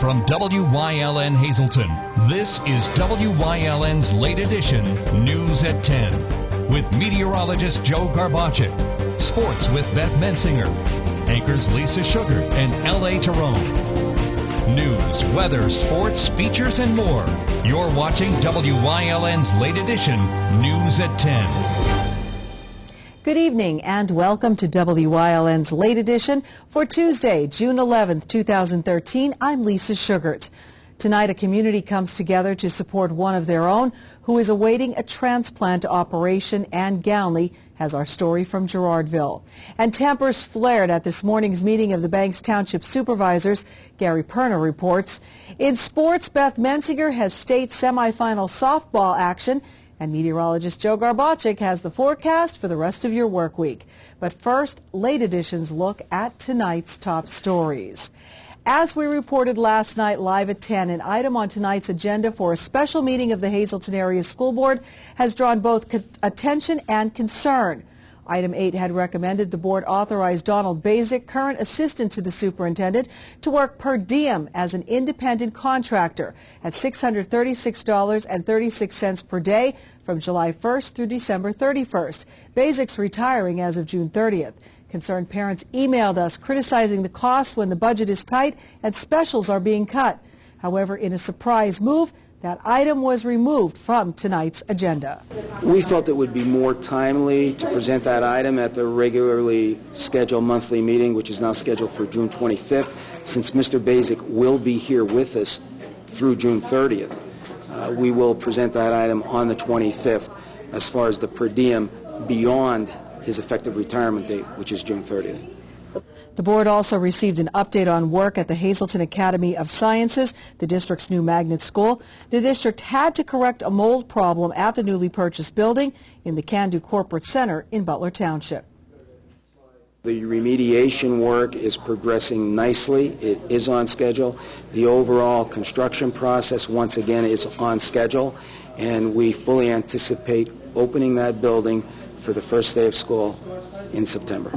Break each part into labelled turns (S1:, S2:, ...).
S1: From WYLN Hazleton, this is WYLN's late edition News at 10 with meteorologist Joe Garbacek, sports with Beth Mensinger, anchors Lisa Sugar and L.A. Tyrone. News, weather, sports, features, and more. You're watching WYLN's late edition News at 10.
S2: Good evening and welcome to WYLN's late edition for Tuesday, June 11th, 2013. I'm Lisa Sugart. Tonight, a community comes together to support one of their own who is awaiting a transplant operation. Ann Gownley has our story from Gerardville. And tempers flared at this morning's meeting of the Banks Township Supervisors. Gary Perna reports. In sports, Beth Mensinger has state semifinal softball action. And meteorologist Joe Garbacek has the forecast for the rest of your work week. But first, late edition's look at tonight's top stories. As we reported last night live at 10, an item on tonight's agenda for a special meeting of the Hazleton Area School Board has drawn both attention and concern. Item 8 had recommended the board authorize Donald Basic, current assistant to the superintendent, to work per diem as an independent contractor at $636.36 per day from July 1st through December 31st. Basic's retiring as of June 30th. Concerned parents emailed us criticizing the cost when the budget is tight and specials are being cut. However, in a surprise move, that item was removed from tonight's agenda.
S3: We felt it would be more timely to present that item at the regularly scheduled monthly meeting, which is now scheduled for June 25th, since Mr. Basic will be here with us through June 30th. We will present that item on the 25th as far as the per diem beyond his effective retirement date, which is June 30th.
S2: The board also received an update on work at the Hazleton Academy of Sciences, the district's new magnet school. The district had to correct a mold problem at the newly purchased building in the Can-Do Corporate Center in Butler Township.
S3: The remediation work is progressing nicely. It is on schedule. The overall construction process, once again, is on schedule, and we fully anticipate opening that building for the first day of school in September.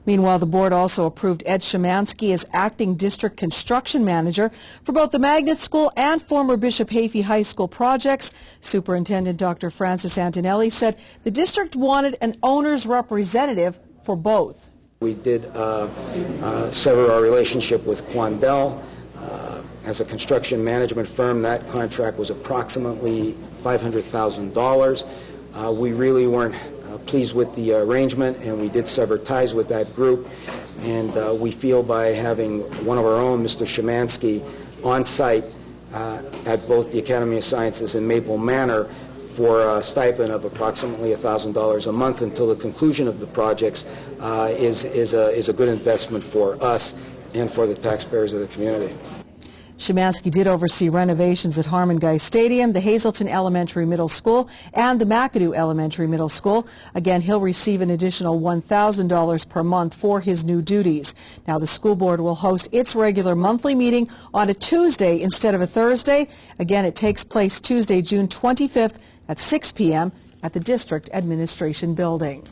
S2: Meanwhile, the board also approved Ed Szymanski as acting district construction manager for both the magnet school and former Bishop Hafey High School projects. Superintendent Dr. Francis Antonelli said the district wanted an owner's representative for both.
S3: We did sever our relationship with Quandel. As a construction management firm, that contract was approximately $500,000. We really weren't pleased with the arrangement, and we did sever ties with that group. And we feel by having one of our own, Mr. Szymanski, on site at both the Academy of Sciences and Maple Manor for a stipend of approximately $1,000 a month until the conclusion of the projects is a good investment for us and for the taxpayers of the community.
S2: Szymanski did oversee renovations at Harmon Guy Stadium, the Hazleton Elementary Middle School, and the McAdoo Elementary Middle School. Again, he'll receive an additional $1,000 per month for his new duties. Now, the school board will host its regular monthly meeting on a Tuesday instead of a Thursday. Again, it takes place Tuesday, June 25th at 6 p.m. at the District Administration Building.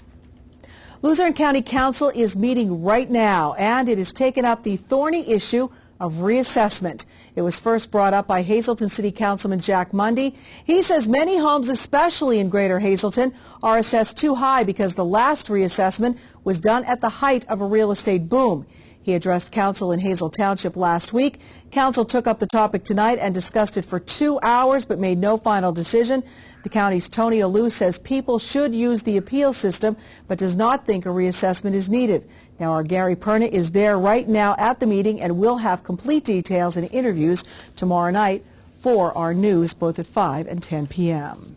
S2: Luzerne County Council is meeting right now, and it has taken up the thorny issue of reassessment. It was first brought up by Hazleton City Councilman Jack Mundy. He says many homes, especially in Greater Hazleton, are assessed too high because the last reassessment was done at the height of a real estate boom. He addressed council in Hazel Township last week. Council took up the topic tonight and discussed it for 2 hours but made no final decision. The county's Tony Alou says people should use the appeal system but does not think a reassessment is needed. Now, our Gary Perna is there right now at the meeting and will have complete details and interviews tomorrow night for our news, both at 5 and 10 p.m.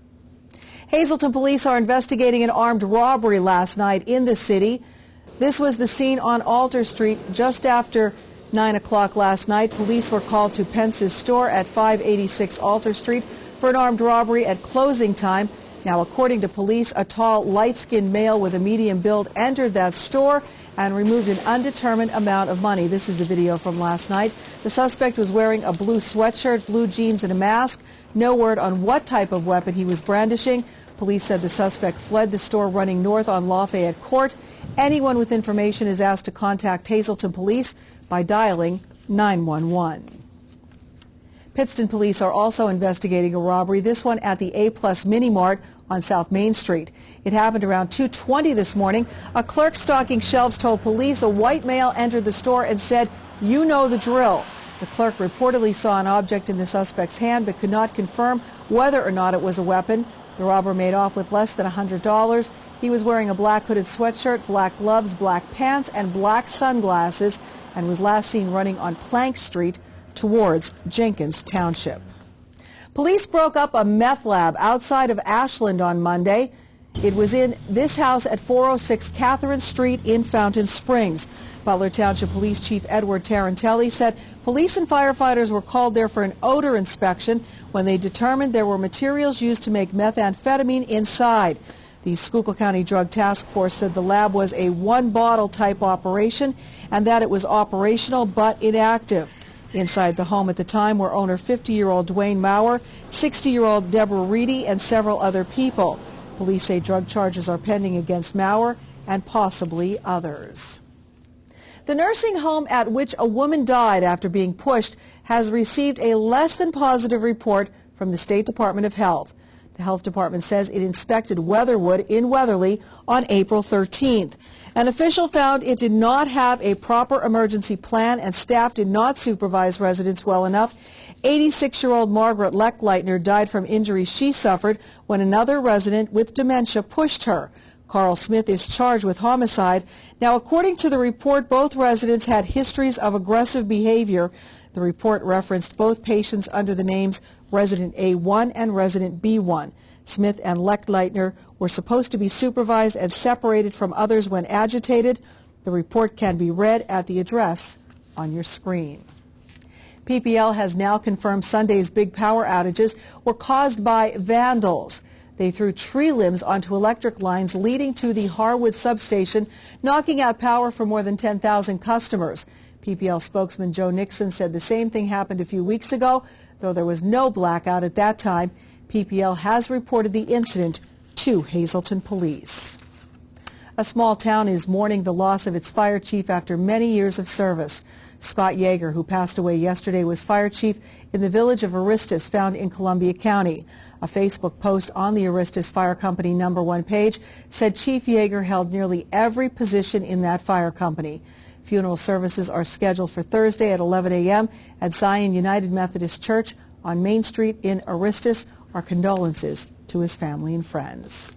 S2: Hazleton police are investigating an armed robbery last night in the city. This was the scene on Alter Street just after 9 o'clock last night. Police were called to Pence's store at 586 Alter Street for an armed robbery at closing time. Now, according to police, a tall, light-skinned male with a medium build entered that store and removed an undetermined amount of money. This is the video from last night. The suspect was wearing a blue sweatshirt, blue jeans, and a mask. No word on what type of weapon he was brandishing. Police said the suspect fled the store running north on Lafayette Court. Anyone with information is asked to contact Hazleton Police by dialing 911. Pittston police are also investigating a robbery, this one at the A-Plus Mini Mart on South Main Street. It happened around 2:20 this morning. A clerk stocking shelves told police a white male entered the store and said, "You know the drill." The clerk reportedly saw an object in the suspect's hand but could not confirm whether or not it was a weapon. The robber made off with less than $100. He was wearing a black hooded sweatshirt, black gloves, black pants, and black sunglasses, and was last seen running on Plank Street towards Jenkins Township. Police broke up a meth lab outside of Ashland on Monday. It was in this house at 406 Catherine Street in Fountain Springs. Butler Township Police Chief Edward Tarantelli said police and firefighters were called there for an odor inspection when they determined there were materials used to make methamphetamine inside. The Schuylkill County Drug Task Force said the lab was a one-bottle type operation and that it was operational but inactive. Inside the home at the time were owner 50-year-old Dwayne Maurer, 60-year-old Deborah Reedy, and several other people. Police say drug charges are pending against Maurer and possibly others. The nursing home at which a woman died after being pushed has received a less than positive report from the State Department of Health. The health department says it inspected Weatherwood in Weatherly on April 13th. An official found it did not have a proper emergency plan and staff did not supervise residents well enough. 86-year-old Margaret Leckleitner died from injuries she suffered when another resident with dementia pushed her. Carl Smith is charged with homicide. Now, according to the report, both residents had histories of aggressive behavior. The report referenced both patients under the names Resident A1 and Resident B1. Smith and Leckleitner were supposed to be supervised and separated from others when agitated. The report can be read at the address on your screen. PPL has now confirmed Sunday's big power outages were caused by vandals. They threw tree limbs onto electric lines leading to the Harwood substation, knocking out power for more than 10,000 customers. PPL spokesman Joe Nixon said the same thing happened a few weeks ago, though there was no blackout at that time. PPL has reported the incident to Hazleton Police. A small town is mourning the loss of its fire chief after many years of service. Scott Yeager, who passed away yesterday, was fire chief in the village of Aristus, found in Columbia County. A Facebook post on the Aristus Fire Company #1 page said Chief Yeager held nearly every position in that fire company. Funeral services are scheduled for Thursday at 11 a.m. at Zion United Methodist Church on Main Street in Aristus. Our condolences to his family and friends.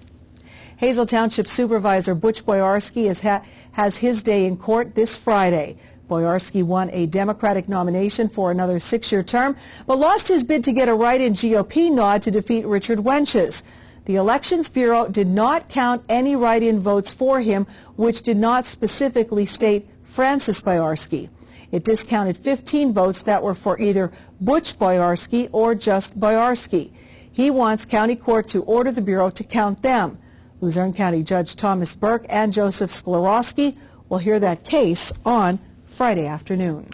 S2: Hazel Township Supervisor Butch Boyarsky has his day in court this Friday. Boyarsky won a Democratic nomination for another 6-year term, but lost his bid to get a write-in GOP nod to defeat Richard Wenches. The Elections Bureau did not count any write-in votes for him, which did not specifically state Francis Boyarsky. It discounted 15 votes that were for either Butch Boyarsky or just Boyarsky. He wants County Court to order the Bureau to count them. Luzerne County Judge Thomas Burke and Joseph Sklarowski will hear that case on Friday afternoon.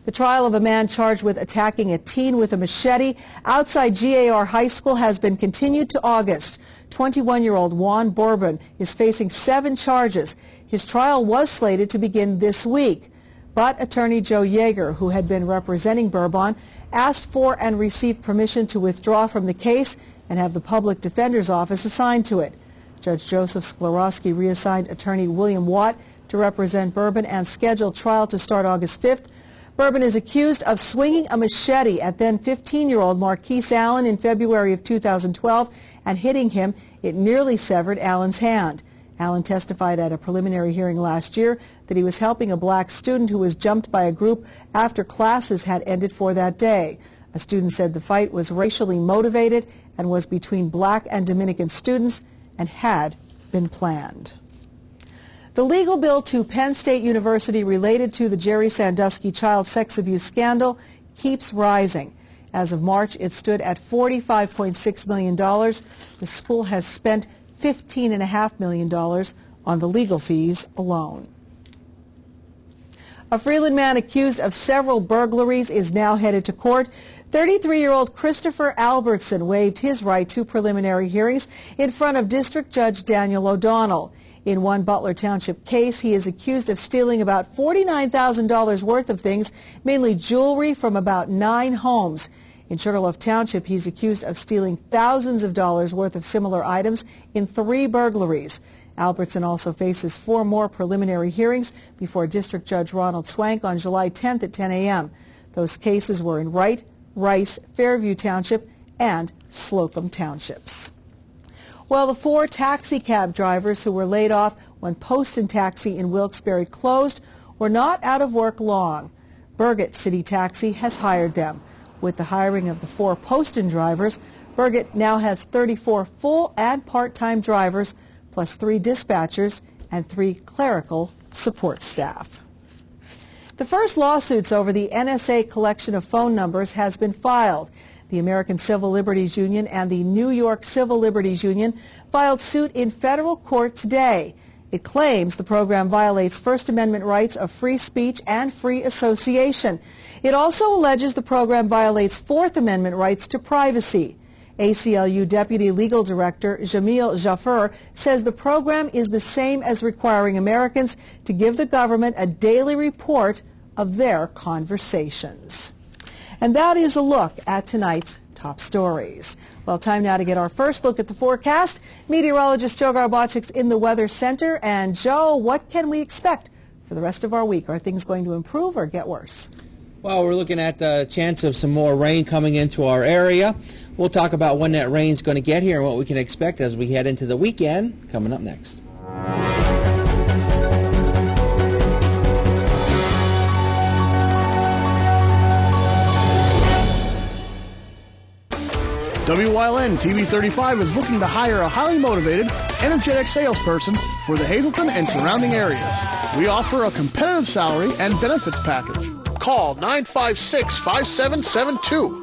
S2: The trial of a man charged with attacking a teen with a machete outside GAR High School has been continued to August. 21-year-old Juan Bourbon is facing 7 charges. His trial was slated to begin this week, but attorney Joe Yeager, who had been representing Bourbon, asked for and received permission to withdraw from the case and have the public defender's office assigned to it. Judge Joseph Sklarowski reassigned attorney William Watt to represent Bourbon and scheduled trial to start August 5th. Bourbon is accused of swinging a machete at then 15-year-old Marquise Allen in February of 2012 and hitting him. It nearly severed Allen's hand. Allen testified at a preliminary hearing last year that he was helping a black student who was jumped by a group after classes had ended for that day. A student said the fight was racially motivated and was between black and Dominican students and had been planned. The legal bill to Penn State University related to the Jerry Sandusky child sex abuse scandal keeps rising. As of March, it stood at $45.6 million. The school has spent $15.5 million on the legal fees alone. A Freeland man accused of several burglaries is now headed to court. 33-year-old Christopher Albertson waived his right to preliminary hearings in front of District Judge Daniel O'Donnell. In one Butler Township case, he is accused of stealing about $49,000 worth of things, mainly jewelry, from about 9 homes. In Sugarloaf Township, he's accused of stealing thousands of dollars worth of similar items in 3 burglaries. Albertson also faces 4 more preliminary hearings before District Judge Ronald Swank on July 10th at 10 a.m. Those cases were in Wright, Rice, Fairview Township, and Slocum Townships. Well, the 4 taxi cab drivers who were laid off when Poston Taxi in Wilkes-Barre closed were not out of work long. Burgett City Taxi has hired them. With the hiring of the 4 Poston drivers, Burgett now has 34 full and part-time drivers, plus 3 dispatchers and 3 clerical support staff. The first lawsuits over the NSA collection of phone numbers has been filed. The American Civil Liberties Union and the New York Civil Liberties Union filed suit in federal court today. It claims the program violates First Amendment rights of free speech and free association. It also alleges the program violates Fourth Amendment rights to privacy. ACLU Deputy Legal Director Jamil Jaffer says the program is the same as requiring Americans to give the government a daily report of their conversations. And that is a look at tonight's top stories. Well, time now to get our first look at the forecast. Meteorologist Joe Garbachik's in the Weather Center. And Joe, what can we expect for the rest of our week? Are things going to improve or get worse?
S4: Well, we're looking at the chance of some more rain coming into our area. We'll talk about when that rain's going to get here and what we can expect as we head into the weekend coming up next.
S5: WYLN TV 35 is looking to hire a highly motivated, energetic salesperson for the Hazleton and surrounding areas. We offer a competitive salary and benefits package. Call 956-5772.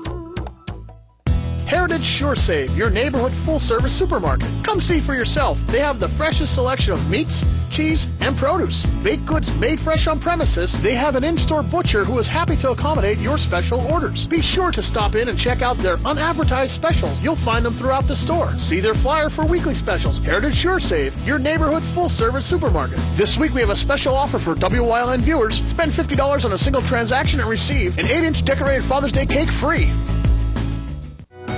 S5: Heritage Sure Save, your neighborhood full-service supermarket. Come see for yourself. They have the freshest selection of meats, cheese, and produce. Baked goods made fresh on premises. They have an in-store butcher who is happy to accommodate your special orders. Be sure to stop in and check out their unadvertised specials. You'll find them throughout the store. See their flyer for weekly specials. Heritage Sure Save, your neighborhood full-service supermarket. This week we have a special offer for WYLN viewers. Spend $50 on a single transaction and receive an 8-inch decorated Father's Day cake free.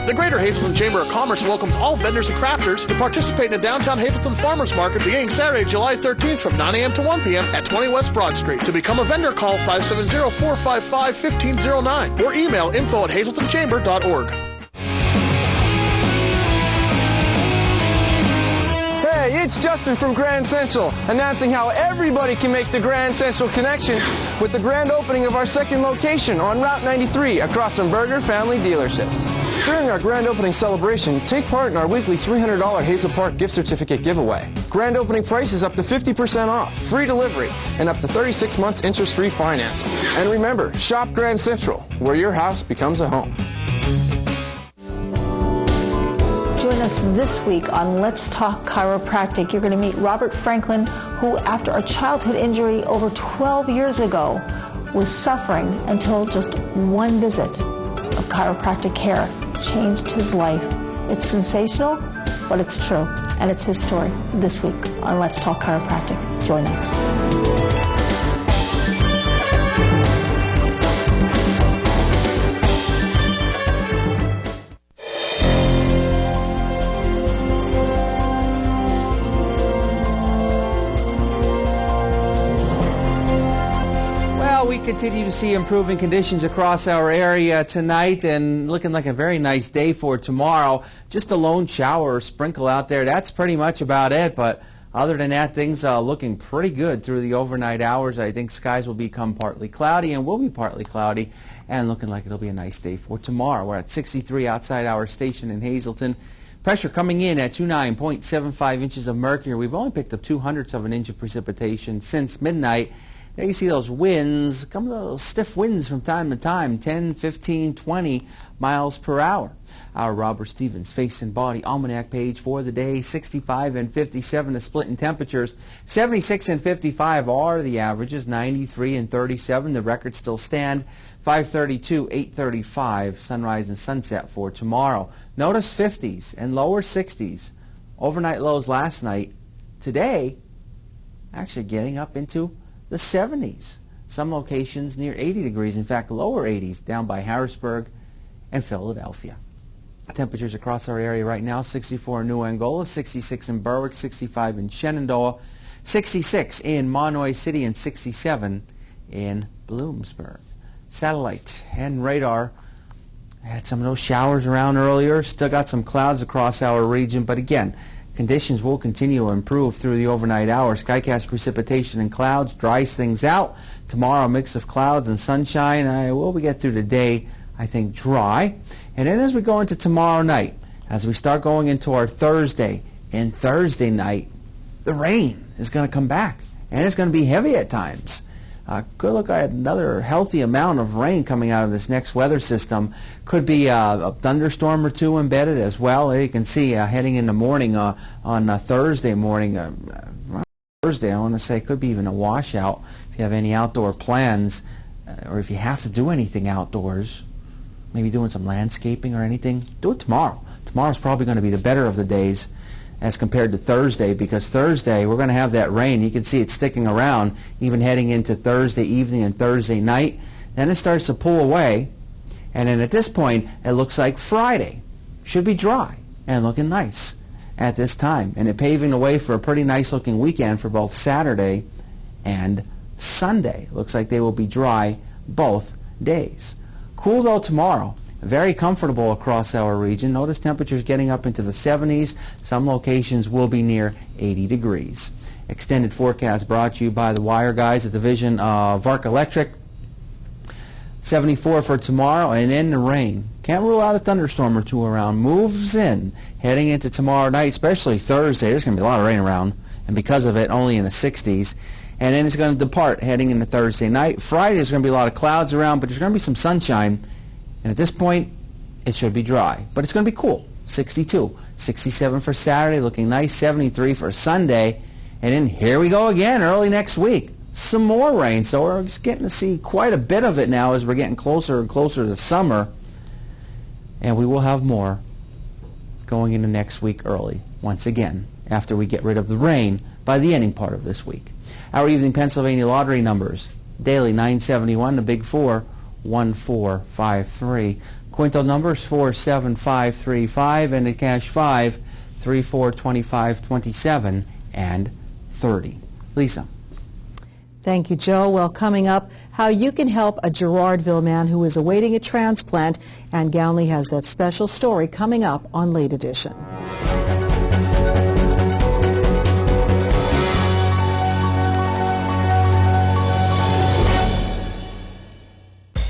S5: The Greater Hazleton Chamber of Commerce welcomes all vendors and crafters to participate in the downtown Hazleton Farmers Market beginning Saturday, July 13th from 9 a.m. to 1 p.m. at 20 West Broad Street. To become a vendor, call 570-455-1509 or email info@hazletonchamber.org.
S6: Hey, it's Justin from Grand Central, announcing how everybody can make the Grand Central connection with the grand opening of our second location on Route 93 across from Berger Family Dealerships. During our grand opening celebration, take part in our weekly $300 Hazel Park gift certificate giveaway. Grand opening price is up to 50% off, free delivery, and up to 36 months interest-free financing. And remember, shop Grand Central, where your house becomes a home.
S7: Join us this week on Let's Talk Chiropractic. You're going to meet Robert Franklin, who, after a childhood injury over 12 years ago, was suffering until just one visit of chiropractic care changed his life. It's sensational, but it's true. And it's his story this week on Let's Talk Chiropractic. Join us.
S4: Continue to see improving conditions across our area tonight and looking like a very nice day for tomorrow. Just a lone shower or sprinkle out there. That's pretty much about it, but other than that, things are looking pretty good through the overnight hours. I think skies will become partly cloudy and will be partly cloudy and looking like it'll be a nice day for tomorrow. We're at 63 outside our station in Hazleton. Pressure coming in at 29.75 inches of mercury. We've only picked up 0.02 of an inch of precipitation since midnight. There you see those winds, those stiff winds from time to time, 10, 15, 20 miles per hour. Our Robert Stevens Face and Body Almanac page for the day, 65 and 57 the split in temperatures. 76 and 55 are the averages, 93 and 37 the records still stand. 532, 835 sunrise and sunset for tomorrow. Notice 50s and lower 60s. Overnight lows last night. Today, actually getting up into the 70s. Some locations near 80 degrees, in fact lower 80s down by Harrisburg and Philadelphia. Temperatures across our area right now: 64 in New Angola, 66 in Berwick, 65 in Shenandoah, 66 in Monterey City, and 67 in Bloomsburg. Satellite and radar had some of those showers around earlier. Still got some clouds across our region, but again, conditions will continue to improve through the overnight hours. Skycast precipitation and clouds dries things out. Tomorrow, a mix of clouds and sunshine. Will we get through the day, I think, dry. And then as we go into tomorrow night, as we start going into our Thursday and Thursday night, the rain is going to come back, and it's going to be heavy at times. Good look at another healthy amount of rain coming out of this next weather system. Could be a thunderstorm or two embedded as well. There you can see heading in the morning on Thursday morning. Thursday, I want to say, could be even a washout if you have any outdoor plans, or if you have to do anything outdoors, maybe doing some landscaping or anything. Do it tomorrow. Tomorrow's probably going to be the better of the days as compared to Thursday, because Thursday we're going to have that rain. You can see it sticking around even heading into Thursday evening and Thursday night. Then it starts to pull away, and then at this point it looks like Friday should be dry and looking nice at this time, and it paving the way for a pretty nice looking weekend for both Saturday and Sunday. Looks like they will be dry both days. Cool though tomorrow. Very comfortable across our region. Notice temperatures getting up into the 70s. Some locations will be near 80 degrees. Extended forecast brought to you by the Wire Guys, a division of Arc Electric. 74 for tomorrow, and in the rain. Can't rule out a thunderstorm or two around. Moves in heading into tomorrow night, especially Thursday. There's going to be a lot of rain around, and because of it, only in the 60s. And then it's going to depart heading into Thursday night. Friday, there's going to be a lot of clouds around, but there's going to be some sunshine. And at this point, it should be dry. But it's going to be cool. 62. 67 for Saturday, looking nice. 73 for Sunday. And then here we go again early next week. Some more rain. So we're just getting to see quite a bit of it now as we're getting closer and closer to summer. And we will have more going into next week early, once again, after we get rid of the rain by the ending part of this week. Our evening Pennsylvania lottery numbers: daily 971, the big 4, 1453. Quintal numbers 47535, and the cash 5, 34, 25, 27, and 30. Lisa.
S2: Thank you, Joe. Well, coming up, how you can help a Girardville man who is awaiting a transplant. And Gownley has that special story coming up on Late Edition.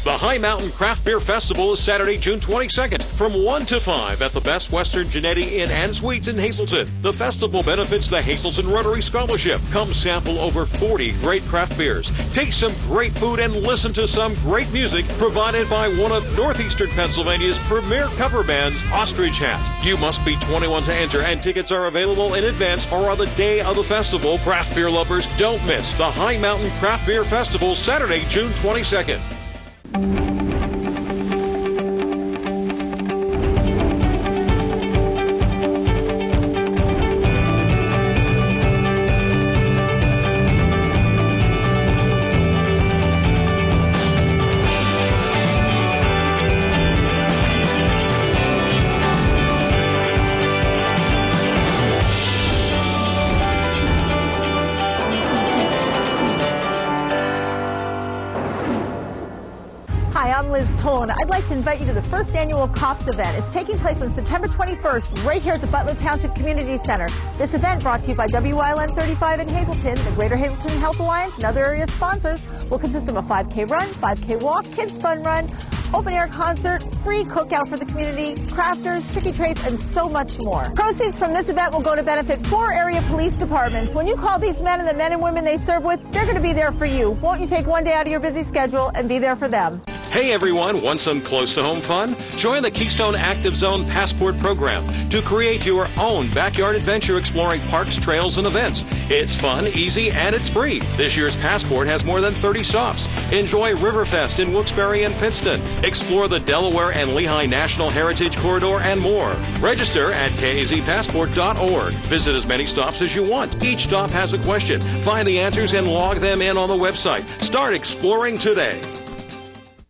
S8: The High Mountain Craft Beer Festival is Saturday, June 22nd from 1 to 5 at the Best Western Genetti Inn and Suites in Hazleton. The festival benefits the Hazleton Rotary Scholarship. Come sample over 40 great craft beers, taste some great food, and listen to some great music provided by one of Northeastern Pennsylvania's premier cover bands, Ostrich Hat. You must be 21 to enter, and tickets are available in advance or on the day of the festival. Craft beer lovers, don't miss the High Mountain Craft Beer Festival, Saturday, June 22nd.
S7: I'd like to invite you to the first annual COPS event. It's taking place on September 21st right here at the Butler Township Community Center. This event, brought to you by WYLN 35 in Hazleton, the Greater Hazleton Health Alliance, and other area sponsors, will consist of a 5K run, 5K walk, kids fun run, open air concert, free cookout for the community, crafters, tricky trays, and so much more. Proceeds from this event will go to benefit 4 area police departments. When you call these men and the men and women they serve with, they're going to be there for you. Won't you take one day out of your busy schedule and be there for them?
S8: Hey everyone, want some close-to-home fun? Join the Keystone Active Zone Passport program to create your own backyard adventure exploring parks, trails, and events. It's fun, easy, and it's free. This year's Passport has more than 30 stops. Enjoy Riverfest in Wilkes-Barre and Pittston. Explore the Delaware and Lehigh National Heritage Corridor and more. Register at kazpassport.org. Visit as many stops as you want. Each stop has a question. Find the answers and log them in on the website. Start exploring today.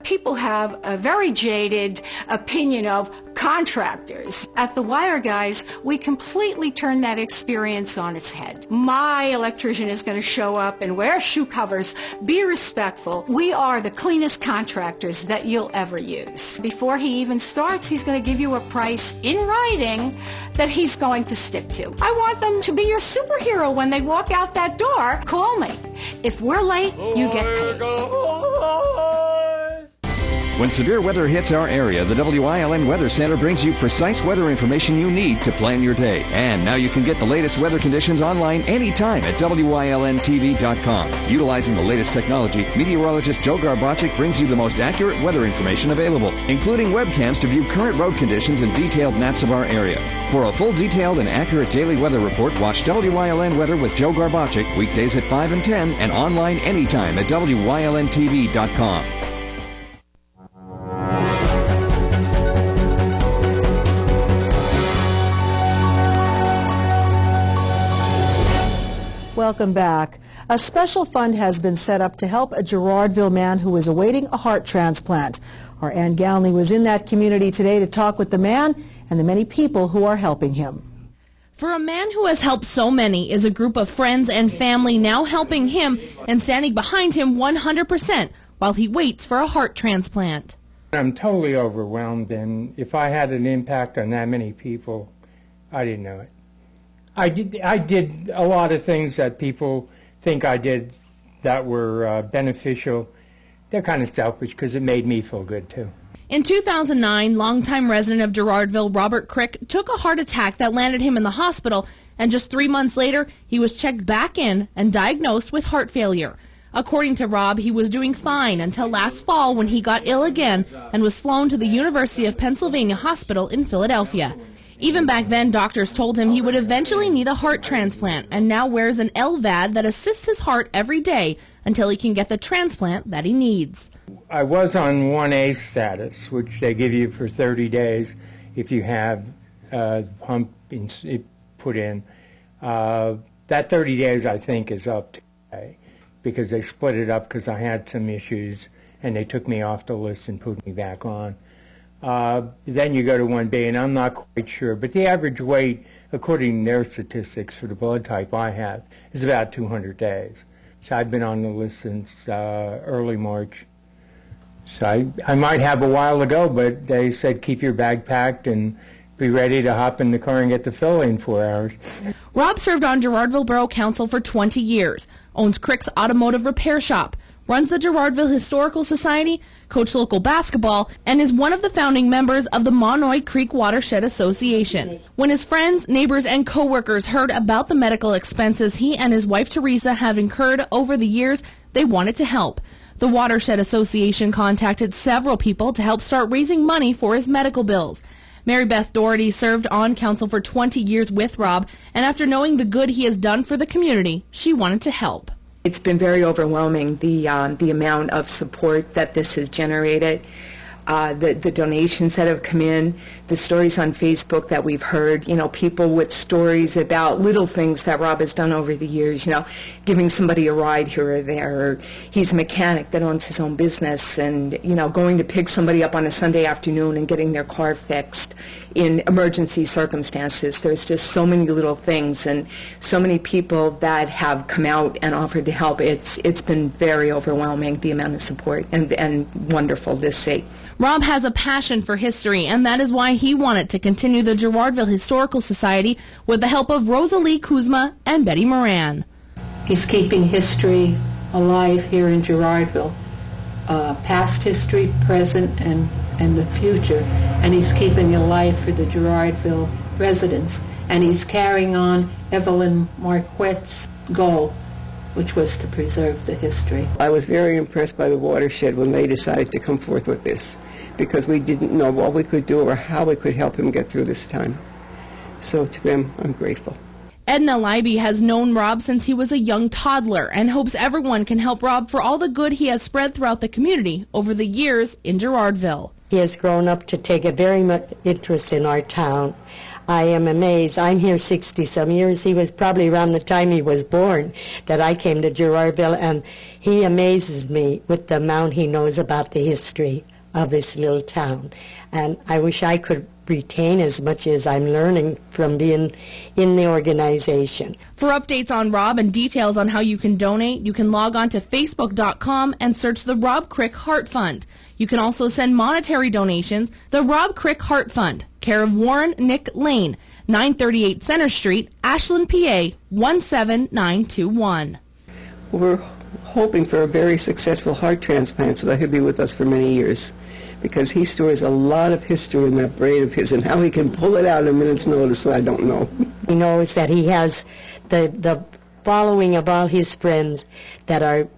S9: People have a very jaded opinion of contractors. At the Wire Guys, we completely turn that experience on its head. My electrician is going to show up and wear shoe covers. Be respectful. We are the cleanest contractors that you'll ever use. Before he even starts, he's going to give you a price in writing that he's going to stick to. I want them to be your superhero when they walk out that door. Call me. If we're late, you get paid.
S10: When severe weather hits our area, the WILN Weather Center brings you precise weather information you need to plan your day. And now you can get the latest weather conditions online anytime at WILNTV.com. Utilizing the latest technology, meteorologist Joe Garbacik brings you the most accurate weather information available, including webcams to view current road conditions and detailed maps of our area. For a full, detailed, and accurate daily weather report, watch WILN Weather with Joe Garbacik weekdays at 5 and 10 and online anytime at WILNTV.com.
S2: Welcome back. A special fund has been set up to help a Girardville man who is awaiting a heart transplant. Our Ann Galney was in that community today to talk with the man and the many people who are helping him.
S11: For a man who has helped so many is a group of friends and family now helping him and standing behind him 100% while he waits for a heart transplant.
S12: I'm totally overwhelmed, and if I had an impact on that many people, I didn't know it. I did a lot of things that people think I did that were beneficial. They're kind of selfish because it made me feel good too.
S11: In 2009, longtime resident of Girardville, Robert Crick, took a heart attack that landed him in the hospital, and just 3 months later, he was checked back in and diagnosed with heart failure. According to Rob, he was doing fine until last fall when he got ill again and was flown to the University of Pennsylvania Hospital in Philadelphia. Even back then, doctors told him he would eventually need a heart transplant and now wears an LVAD that assists his heart every day until he can get the transplant that he needs.
S12: I was on 1A status, which they give you for 30 days if you have pump put in. That 30 days, I think, is up today because they split it up because I had some issues and they took me off the list and put me back on. Then you go to 1B, and I'm not quite sure, but the average weight, according to their statistics for the blood type I have, is about 200 days. So I've been on the list since early March. So I might have a while to go, but they said keep your bag packed and be ready to hop in the car and get to Philly in 4 hours.
S11: Rob served on Girardville Borough Council for 20 years, owns Crick's Automotive Repair Shop, runs the Girardville Historical Society, coached local basketball, and is one of the founding members of the Monoy Creek Watershed Association. When his friends, neighbors, and co-workers heard about the medical expenses he and his wife Teresa have incurred over the years, they wanted to help. The Watershed Association contacted several people to help start raising money for his medical bills. Mary Beth Doherty served on council for 20 years with Rob, and after knowing the good he has done for the community, she wanted to help.
S13: It's been very overwhelming, the amount of support that this has generated, the donations that have come in, the stories on Facebook that we've heard, people with stories about little things that Rob has done over the years, giving somebody a ride here or there, or he's a mechanic that owns his own business and, going to pick somebody up on a Sunday afternoon and getting their car fixed in emergency circumstances. There's just so many little things and so many people that have come out and offered to help. It's been very overwhelming, the amount of support, and wonderful to see.
S11: Rob has a passion for history, and that is why he wanted to continue the Girardville Historical Society with the help of Rosalie Kuzma and Betty Moran.
S14: He's keeping history alive here in Girardville, past history, present, and the future, and he's keeping it alive for the Girardville residents, and he's carrying on Evelyn Marquette's goal which was to preserve the history.
S15: I was very impressed by the watershed when they decided to come forth with this, because we didn't know what we could do or how we could help him get through this time. So to them, I'm grateful.
S11: Edna Leiby has known Rob since he was a young toddler and hopes everyone can help Rob for all the good he has spread throughout the community over the years in Gerardville.
S16: He has grown up to take a very much interest in our town. I am amazed. I'm here 60-some years. He was probably around the time he was born that I came to Gerardville, and he amazes me with the amount he knows about the history of this little town. And I wish I could retain as much as I'm learning from being in the organization.
S11: For updates on Rob and details on how you can donate, you can log on to Facebook.com and search the Rob Crick Heart Fund. You can also send monetary donations. The Rob Crick Heart Fund, care of Warren Nick Lane, 938 Center Street, Ashland, PA 17921.
S15: We're hoping for a very successful heart transplant so that he'll be with us for many years, because he stores a lot of history in that brain of his, and how he can pull it out in a minute's notice, I don't know.
S16: He knows that he has the following of all his friends that are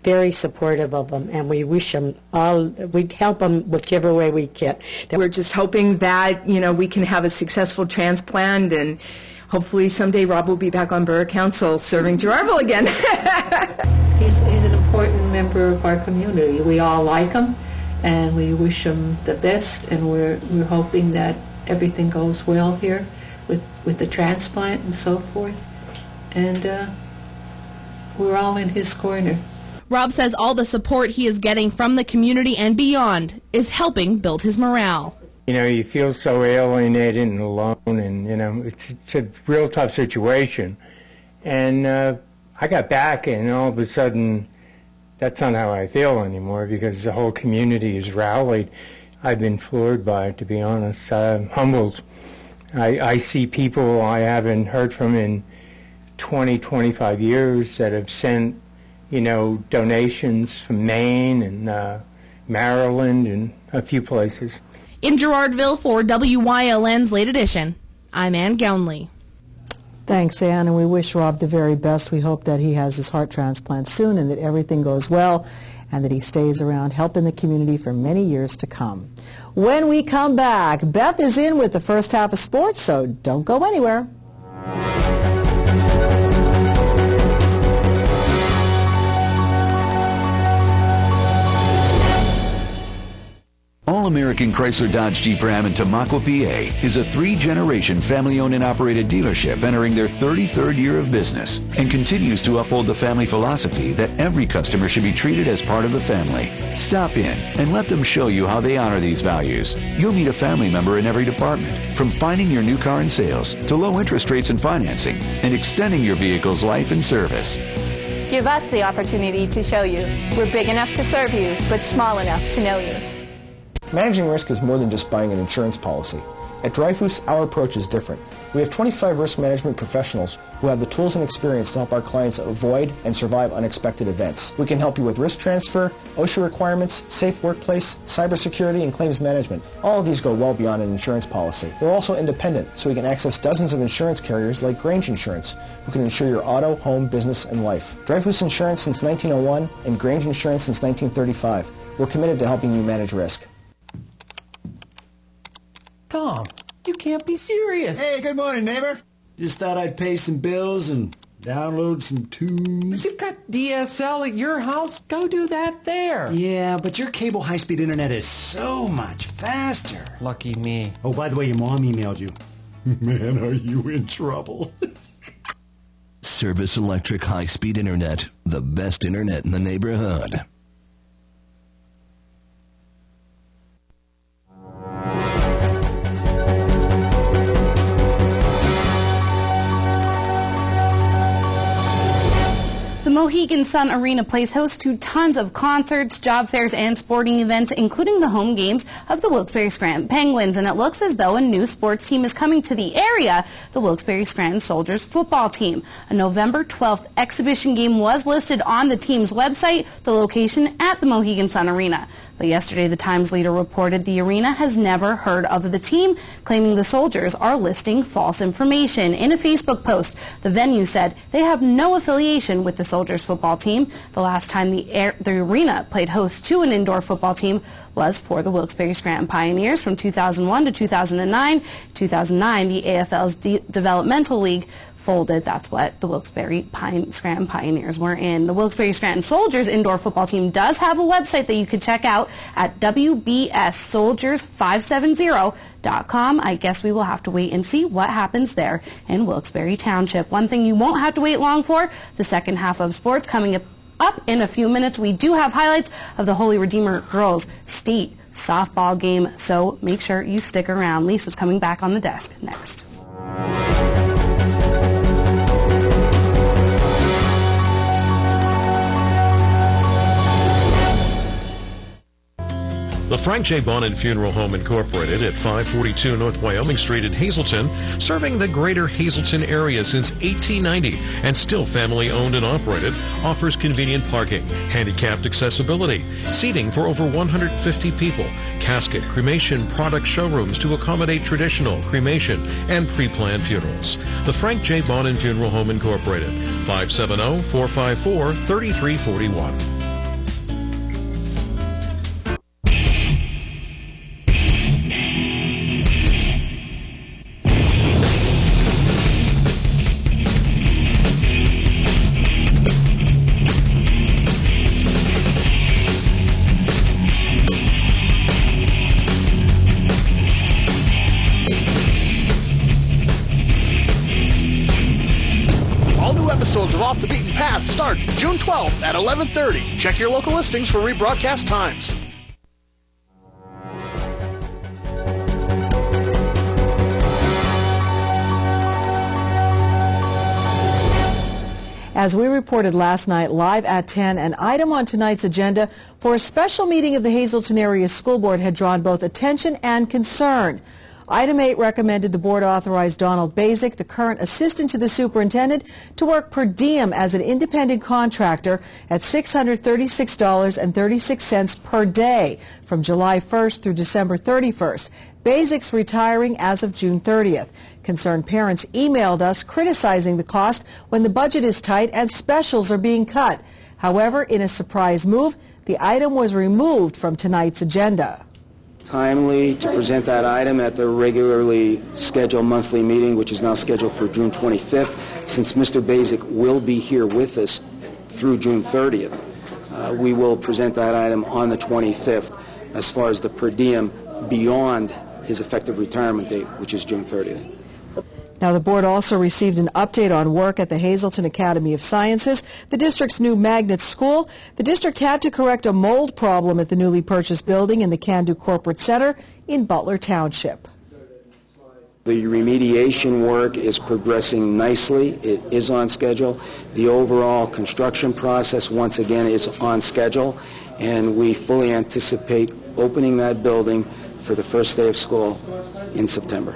S16: very supportive of him, and we wish him all, we'd help him whichever way we can.
S13: We're just hoping that, we can have a successful transplant, and hopefully someday Rob will be back on Borough Council serving Gerardville again.
S14: He's an important member of our community. We all like him, and we wish him the best, and we're hoping that everything goes well here with the transplant and so forth, and we're all in his corner.
S11: Rob says all the support he is getting from the community and beyond is helping build his morale.
S12: You feel so alienated and alone, and, it's a real tough situation. And I got back, and all of a sudden, that's not how I feel anymore, because the whole community has rallied. I've been floored by it, to be honest. I'm humbled. I see people I haven't heard from in 20, 25 years that have sent, donations from Maine and Maryland and a few places.
S11: In Gerardville for WYLN's Late Edition, I'm Ann Gownley.
S2: Thanks, Ann, and we wish Rob the very best. We hope that he has his heart transplant soon and that everything goes well and that he stays around helping the community for many years to come. When we come back, Beth is in with the first half of sports, so don't go anywhere.
S17: All-American Chrysler Dodge Jeep Ram in Tamaqua, PA is a 3-generation family-owned and operated dealership entering their 33rd year of business and continues to uphold the family philosophy that every customer should be treated as part of the family. Stop in and let them show you how they honor these values. You'll meet a family member in every department, from finding your new car in sales to low interest rates and financing and extending your vehicle's life and service.
S18: Give us the opportunity to show you. We're big enough to serve you, but small enough to know you.
S19: Managing risk is more than just buying an insurance policy. At Dreyfus, our approach is different. We have 25 risk management professionals who have the tools and experience to help our clients avoid and survive unexpected events. We can help you with risk transfer, OSHA requirements, safe workplace, cybersecurity, and claims management. All of these go well beyond an insurance policy. We're also independent, so we can access dozens of insurance carriers like Grange Insurance, who can insure your auto, home, business, and life. Dreyfus Insurance since 1901 and Grange Insurance since 1935. We're committed to helping you manage risk.
S20: Tom, you can't be serious.
S21: Hey, good morning, neighbor. Just thought I'd pay some bills and download some tunes.
S20: But you've got DSL at your house. Go do that there.
S21: Yeah, but your cable high-speed internet is so much faster.
S20: Lucky me.
S21: Oh, by the way, your mom emailed you. Man, are you in trouble.
S22: Service Electric high-speed internet. The best internet in the neighborhood.
S23: The Mohegan Sun Arena plays host to tons of concerts, job fairs, and sporting events, including the home games of the Wilkes-Barre-Scranton Penguins. And it looks as though a new sports team is coming to the area, the Wilkes-Barre-Scranton Soldiers football team. A November 12th exhibition game was listed on the team's website, the location at the Mohegan Sun Arena. But yesterday, the Times leader reported the arena has never heard of the team, claiming the Soldiers are listing false information. In a Facebook post, the venue said they have no affiliation with the Soldiers football team. The last time the arena played host to an indoor football team was for the Wilkes-Barre-Scranton Pioneers from 2001 to 2009. 2009, the AFL's Developmental League folded. That's what the Wilkes-Barre-Scranton Pioneers were in. The Wilkes-Barre-Scranton Soldiers indoor football team does have a website that you can check out at WBSSoldiers570.com. I guess we will have to wait and see what happens there in Wilkes-Barre Township. One thing you won't have to wait long for, the second half of sports coming up in a few minutes. We do have highlights of the Holy Redeemer girls state softball game, so make sure you stick around. Lisa's coming back on the desk next.
S8: The Frank J. Bonin Funeral Home Incorporated at 542 North Wyoming Street in Hazleton, serving the greater Hazleton area since 1890 and still family owned and operated, offers convenient parking, handicapped accessibility, seating for over 150 people, casket, cremation product showrooms to accommodate traditional, cremation, and pre-planned funerals. The Frank J. Bonin Funeral Home Incorporated, 570-454-3341.
S1: Episodes of Off the Beaten Path start June 12th at 11:30. Check your local listings for rebroadcast times.
S2: As we reported last night, live at 10, an item on tonight's agenda for a special meeting of the Hazleton Area School Board had drawn both attention and concern. Item 8 recommended the board authorize Donald Basic, the current assistant to the superintendent, to work per diem as an independent contractor at $636.36 per day from July 1st through December 31st. Basic's retiring as of June 30th. Concerned parents emailed us criticizing the cost when the budget is tight and specials are being cut. However, in a surprise move, the item was removed from tonight's agenda.
S3: Timely to present that item at the regularly scheduled monthly meeting, which is now scheduled for June 25th, since Mr. Basic will be here with us through June 30th. We will present that item on the 25th as far as the per diem beyond his effective retirement date, which is June 30th.
S2: Now, the board also received an update on work at the Hazleton Academy of Sciences, the district's new magnet school. The district had to correct a mold problem at the newly purchased building in the Can-Do Corporate Center in Butler Township.
S3: The remediation work is progressing nicely. It is on schedule. The overall construction process, once again, is on schedule, and we fully anticipate opening that building for the first day of school in September.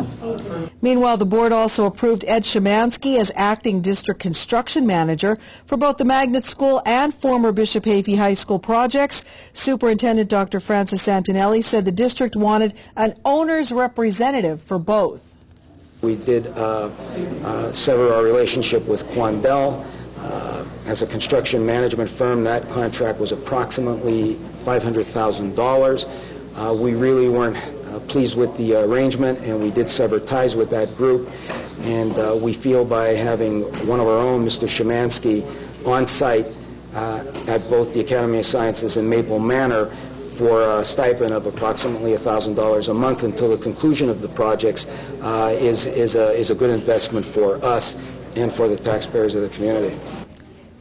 S2: Meanwhile, the board also approved Ed Szymanski as acting district construction manager for both the magnet school and former Bishop Hafey High School projects. Superintendent Dr. Francis Santinelli said the district wanted an owner's representative for both.
S3: We did sever our relationship with Quandel. As a construction management firm, that contract was approximately $500,000. We really weren't pleased with the arrangement, and we did sever ties with that group. And we feel by having one of our own, Mr. Szymanski, on site at both the Academy of Sciences and Maple Manor for a stipend of approximately $1,000 a month until the conclusion of the projects is a good investment for us and for the taxpayers of the community.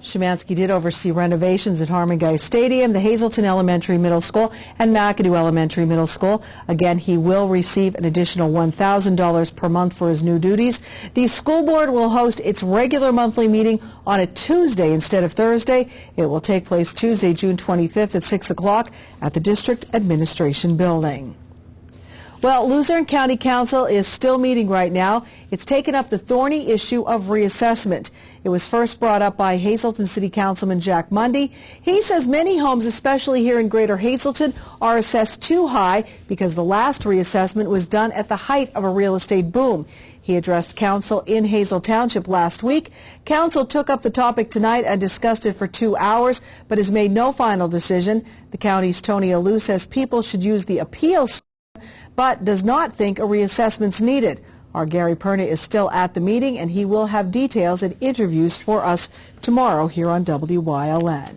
S2: Szymanski did oversee renovations at Harmon Guy Stadium, the Hazleton Elementary Middle School, and McAdoo Elementary Middle School. Again, he will receive an additional $1,000 per month for his new duties. The school board will host its regular monthly meeting on a Tuesday instead of Thursday. It will take place Tuesday, June 25th at 6 o'clock at the District Administration Building. Well, Luzerne County Council is still meeting right now. It's taken up the thorny issue of reassessment. It was first brought up by Hazleton City Councilman Jack Mundy. He says many homes, especially here in Greater Hazleton, are assessed too high because the last reassessment was done at the height of a real estate boom. He addressed council in Hazel Township last week. Council took up the topic tonight and discussed it for 2 hours, but has made no final decision. The county's Tony Alou says people should use the appeals, but does not think a reassessment's needed. Our Gary Perna is still at the meeting, and he will have details and interviews for us tomorrow here on WYLN.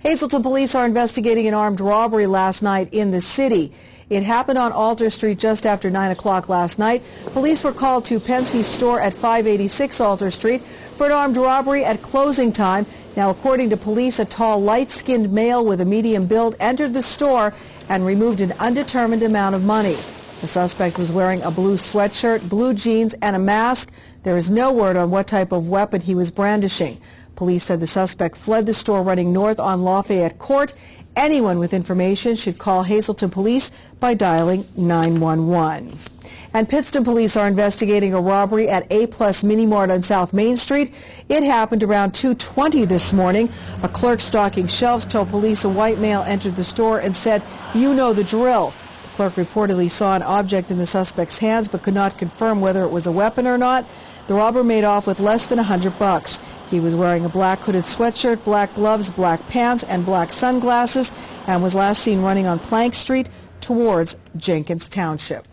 S2: Hazleton police are investigating an armed robbery last night in the city. It happened on Alter Street just after 9 o'clock last night. Police were called to Pensie's store at 586 Alter Street for an armed robbery at closing time. Now, according to police, a tall, light-skinned male with a medium build entered the store and removed an undetermined amount of money. The suspect was wearing a blue sweatshirt, blue jeans, and a mask. There is no word on what type of weapon he was brandishing. Police said the suspect fled the store running north on Lafayette Court. Anyone with information should call Hazleton Police by dialing 911. And Pittston police are investigating a robbery at A-Plus Mini Mart on South Main Street. It happened around 2:20 this morning. A clerk stocking shelves told police a white male entered the store and said, "You know the drill." The clerk reportedly saw an object in the suspect's hands but could not confirm whether it was a weapon or not. The robber made off with less than $100. He was wearing a black hooded sweatshirt, black gloves, black pants, and black sunglasses, and was last seen running on Plank Street towards Jenkins Township.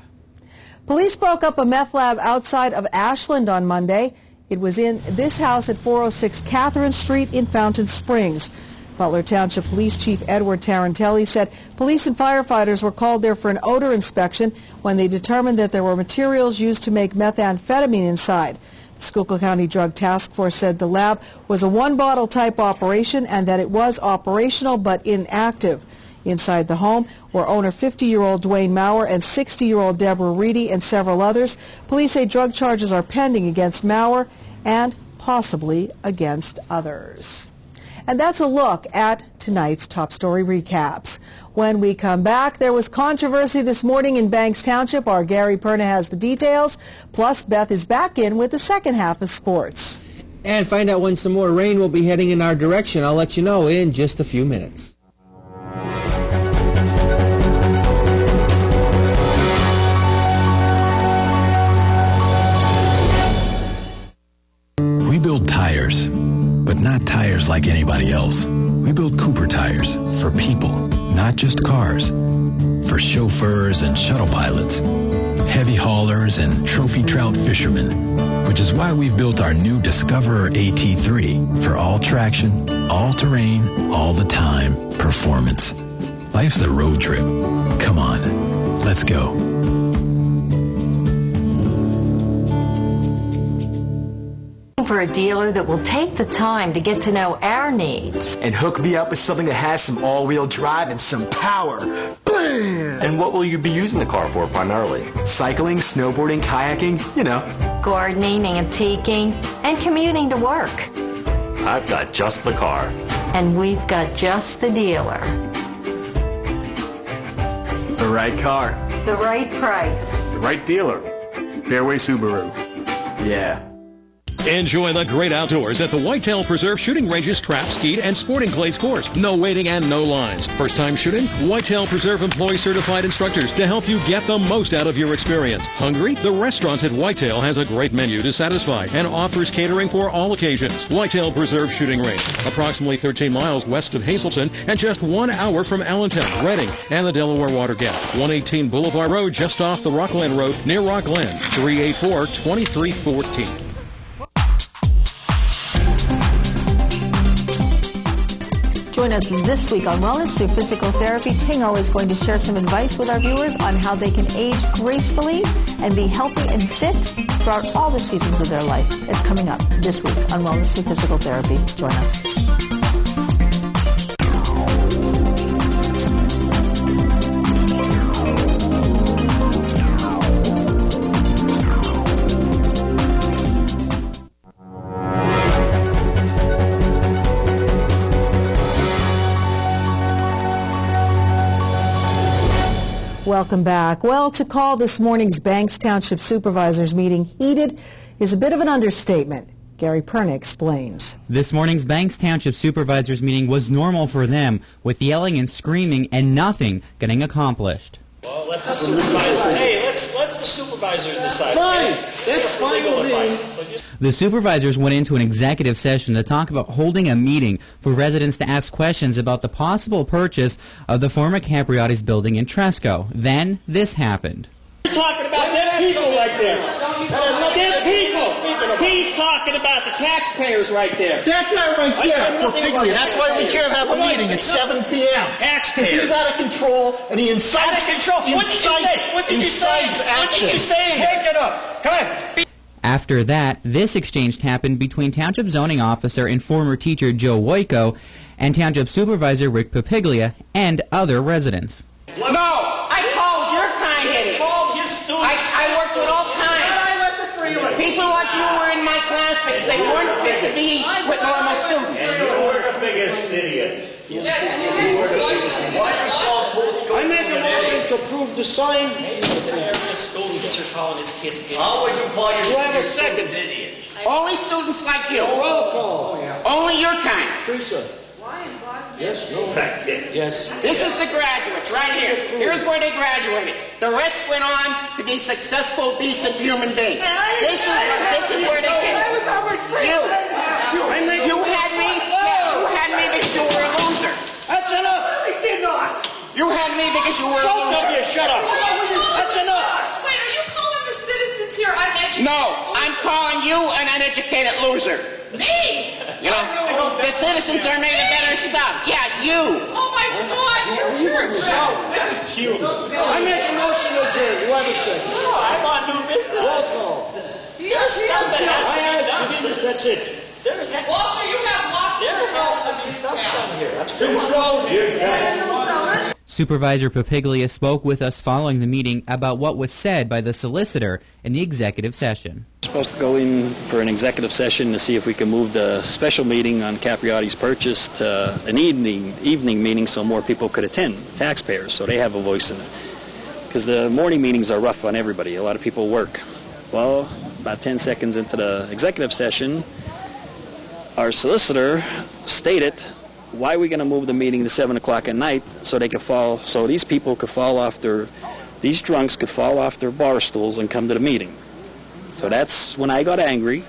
S2: Police broke up a meth lab outside of Ashland on Monday. It was in this house at 406 Catherine Street in Fountain Springs. Butler Township Police Chief Edward Tarantelli said police and firefighters were called there for an odor inspection when they determined that there were materials used to make methamphetamine inside. The Schuylkill County Drug Task Force said the lab was a one-bottle type operation and that it was operational but inactive. Inside the home were owner 50-year-old Dwayne Maurer and 60-year-old Deborah Reedy and several others. Police say drug charges are pending against Maurer and possibly against others. And that's a look at tonight's top story recaps. When we come back, there was controversy this morning in Banks Township. Our Gary Perna has the details. Plus, Beth is back in with the second half of sports.
S4: And find out when some more rain will be heading in our direction. I'll let you know in just a few minutes.
S5: We build tires, but not tires like anybody else. We build Cooper tires for people, not just cars. For chauffeurs and shuttle pilots, heavy haulers and trophy trout fishermen, which is why we've built our new Discoverer AT3 for all traction, all terrain, all the time performance. Life's a road trip. Come on, let's go.
S6: For a dealer that will take the time to get to know our needs.
S24: And hook me up with something that has some all-wheel drive and some power. Bam!
S25: And what will you be using the car for primarily?
S24: Cycling, snowboarding, kayaking, you know.
S6: Gardening, antiquing, and commuting to work.
S25: I've got just the car.
S6: And we've got just the dealer.
S24: The right car.
S6: The right price.
S24: The right dealer. Fairway Subaru.
S25: Yeah.
S8: Enjoy the great outdoors at the Whitetail Preserve Shooting Range's Trap, Skeet, and Sporting Clays course. No waiting and no lines. First time shooting? Whitetail Preserve employs certified instructors to help you get the most out of your experience. Hungry? The restaurant at Whitetail has a great menu to satisfy and offers catering for all occasions. Whitetail Preserve Shooting Range, approximately 13 miles west of Hazleton and just 1 hour from Allentown, Reading, and the Delaware Water Gap. 118 Boulevard Road, just off the Rockland Road near Rockland. 384-2314.
S7: Join us this week on Wellness Through Physical Therapy. Tingo is going to share some advice with our viewers on how they can age gracefully and be healthy and fit throughout all the seasons of their life. It's coming up this week on Wellness Through Physical Therapy. Join us.
S2: Welcome back. Well, to call this morning's Banks Township Supervisors meeting heated is a bit of an understatement. Gary Perna explains.
S9: This morning's Banks Township Supervisors meeting was normal for them, with yelling and screaming and nothing getting accomplished.
S10: Well, let the supervisors decide.
S21: Fine, that's fine with me.
S9: The supervisors went into an executive session to talk about holding a meeting for residents to ask questions about the possible purchase of the former Capriotti's building in Tresco. Then this happened.
S10: You're talking about dead people right there. Dead people. He's talking about the taxpayers right there.
S21: That guy right there, for Pigley. That's why we can't have a meeting at 7 p.m.
S10: Taxpayers.
S21: Because he's out of control and he incites.
S10: Out of control. What did you say? What did you say? What did you say? Break it up. Come on.
S9: After that, this exchange happened between Township Zoning Officer and former teacher Joe Woyko and Township Supervisor Rick Papiglia and other residents.
S13: No, I called your kind of it. I worked with all kinds. People like you were in my class because they weren't fit to be with normal students.
S10: And you were the biggest idiot.
S13: I make a motion
S10: to approve the sign.
S13: School teacher calling his kids idiots.
S10: How would you call your
S13: Do I have a
S10: second
S13: idiot? Only students like you.
S10: Roll call.
S13: Only your kind.
S10: Teresa. Yes, no. Yes.
S13: This is the graduates right here. Here's where they graduated. The rest went on to be successful, decent human beings. This is where they came. I was Albert Freeman. You had me because you were a loser.
S10: That's enough.
S13: I did not. You had me because you were a loser.
S10: Both of you, shut up. That's enough.
S15: Wait, are you calling the citizens here uneducated?
S13: No, I'm calling you an uneducated loser.
S15: Me?
S13: You know, the citizens are made of better stuff. Yeah, you.
S15: Oh my God, you're a joke.
S10: This is cute. I make a motion to adjourn. You have a second.
S13: No, I'm on new business.
S10: Roll call.
S13: There's stuff that has to be done.
S10: That's it.
S15: Walter, you have lost control of this town.
S10: Here, I'm still control.
S9: Supervisor Papiglia spoke with us following the meeting about what was said by the solicitor in the executive session.
S16: We're supposed to go in for an executive session to see if we can move the special meeting on Capriotti's purchase to an evening meeting so more people could attend, the taxpayers, so they have a voice in it. Because the morning meetings are rough on everybody. A lot of people work. Well, about 10 seconds into the executive session, our solicitor stated, why are we going to move the meeting to 7 o'clock at night so these people could fall off these drunks could fall off their bar stools and come to the meeting. So that's when I got angry,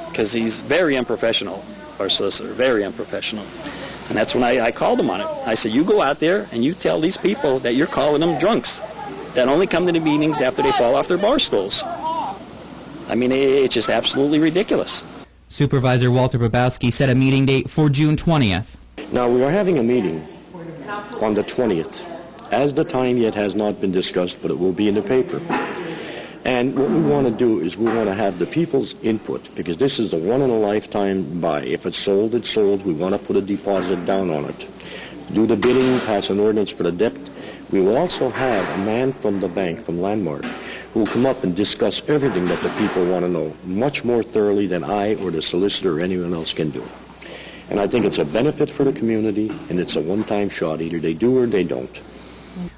S16: because he's very unprofessional, our solicitor, very unprofessional. And that's when I called him on it. I said, you go out there and you tell these people that you're calling them drunks that only come to the meetings after they fall off their bar stools. I mean, it's just absolutely ridiculous.
S9: Supervisor Walter Babowski set a meeting date for June 20th.
S26: Now, we are having a meeting on the 20th. As the time yet has not been discussed, but it will be in the paper. And what we want to do is we want to have the people's input, because this is a one-in-a-lifetime buy. If it's sold, it's sold. We want to put a deposit down on it. Do the bidding, pass an ordinance for the debt. We will also have a man from the bank, from Landmark, who will come up and discuss everything that the people want to know, much more thoroughly than I or the solicitor or anyone else can do. And I think it's a benefit for the community, and it's a one-time shot. Either they do or they don't.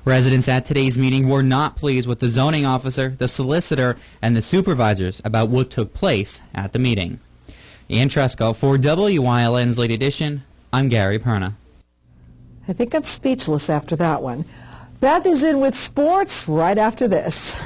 S9: Residents at today's meeting were not pleased with the zoning officer, the solicitor, and the supervisors about what took place at the meeting. In Tresco, for WILN's Late Edition, I'm Gary Perna.
S2: I think I'm speechless after that one. Beth is in with sports right after this.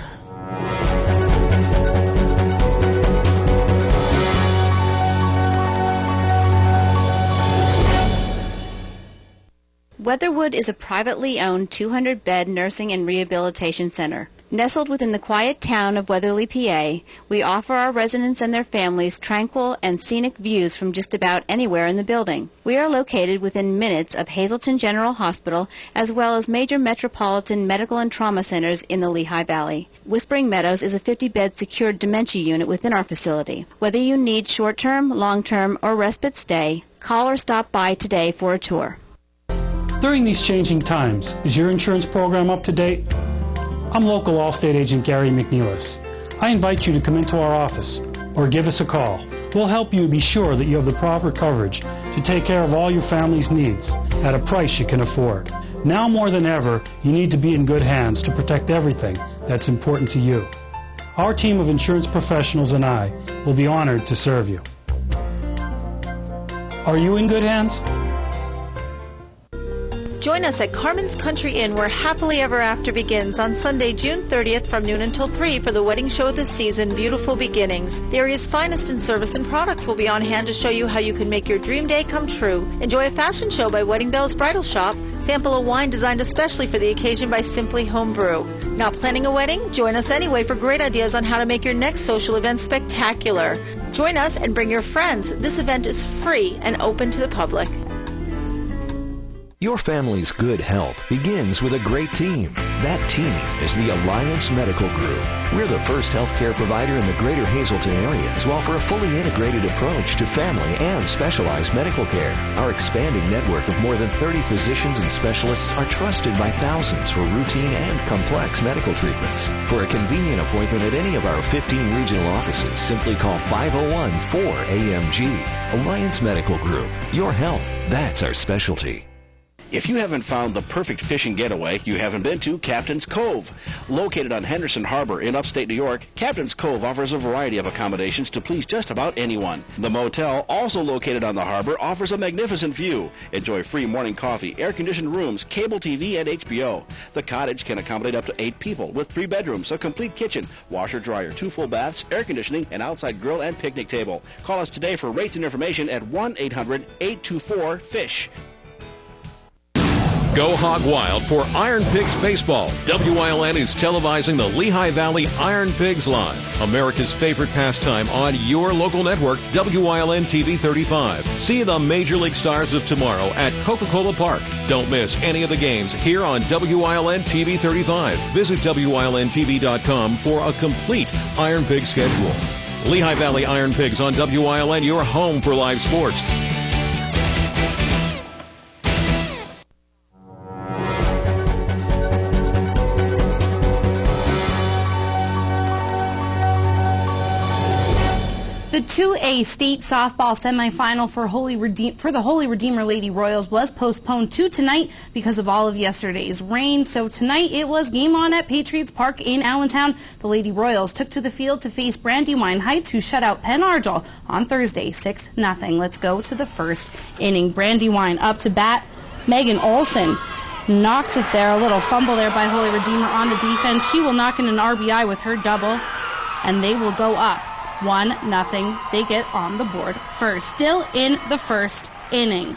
S27: Weatherwood is a privately owned 200-bed nursing and rehabilitation center. Nestled within the quiet town of Weatherly, PA, we offer our residents and their families tranquil and scenic views from just about anywhere in the building. We are located within minutes of Hazleton General Hospital, as well as major metropolitan medical and trauma centers in the Lehigh Valley. Whispering Meadows is a 50-bed secured dementia unit within our facility. Whether you need short-term, long-term, or respite stay, call or stop by today for a tour.
S28: During these changing times, is your insurance program up to date? I'm local Allstate agent Gary McNeilis. I invite you to come into our office or give us a call. We'll help you be sure that you have the proper coverage to take care of all your family's needs at a price you can afford. Now more than ever, you need to be in good hands to protect everything that's important to you. Our team of insurance professionals and I will be honored to serve you. Are you in good hands?
S7: Join us at Carmen's Country Inn, where Happily Ever After begins on Sunday, June 30th from noon until 3 for the wedding show of the season, Beautiful Beginnings. The area's finest in service and products will be on hand to show you how you can make your dream day come true. Enjoy a fashion show by Wedding Bells Bridal Shop. Sample a wine designed especially for the occasion by Simply Homebrew. Not planning a wedding? Join us anyway for great ideas on how to make your next social event spectacular. Join us and bring your friends. This event is free and open to the public.
S11: Your family's good health begins with a great team. That team is the Alliance Medical Group. We're the first healthcare provider in the greater Hazleton area to offer a fully integrated approach to family and specialized medical care. Our expanding network of more than 30 physicians and specialists are trusted by thousands for routine and complex medical treatments. For a convenient appointment at any of our 15 regional offices, simply call 501-4AMG. Alliance Medical Group. Your health, that's our specialty.
S12: If you haven't found the perfect fishing getaway, you haven't been to Captain's Cove. Located on Henderson Harbor in upstate New York, Captain's Cove offers a variety of accommodations to please just about anyone. The motel, also located on the harbor, offers a magnificent view. Enjoy free morning coffee, air-conditioned rooms, cable TV, and HBO. The cottage can accommodate up to 8 people with 3 bedrooms, a complete kitchen, washer, dryer, 2 full baths, air conditioning, an outside grill, and picnic table. Call us today for rates and information at 1-800-824-FISH.
S8: Go hog wild for Iron Pigs Baseball. WILN is televising the Lehigh Valley Iron Pigs Live, America's favorite pastime on your local network, WILN TV 35. See the Major League Stars of tomorrow at Coca-Cola Park. Don't miss any of the games here on WILN TV 35. Visit WILNTV.com for a complete Iron Pig schedule. Lehigh Valley Iron Pigs on WILN, your home for live sports.
S23: The 2A state softball semifinal for the Holy Redeemer Lady Royals was postponed to tonight because of all of yesterday's rain. So tonight it was game on at Patriots Park in Allentown. The Lady Royals took to the field to face Brandywine Heights, who shut out Penn Argyl on Thursday 6-0. Let's go to the first inning. Brandywine up to bat. Megan Olson knocks it there. A little fumble there by Holy Redeemer on the defense. She will knock in an RBI with her double, and they will go up 1-0. They get on the board first. Still in the first inning.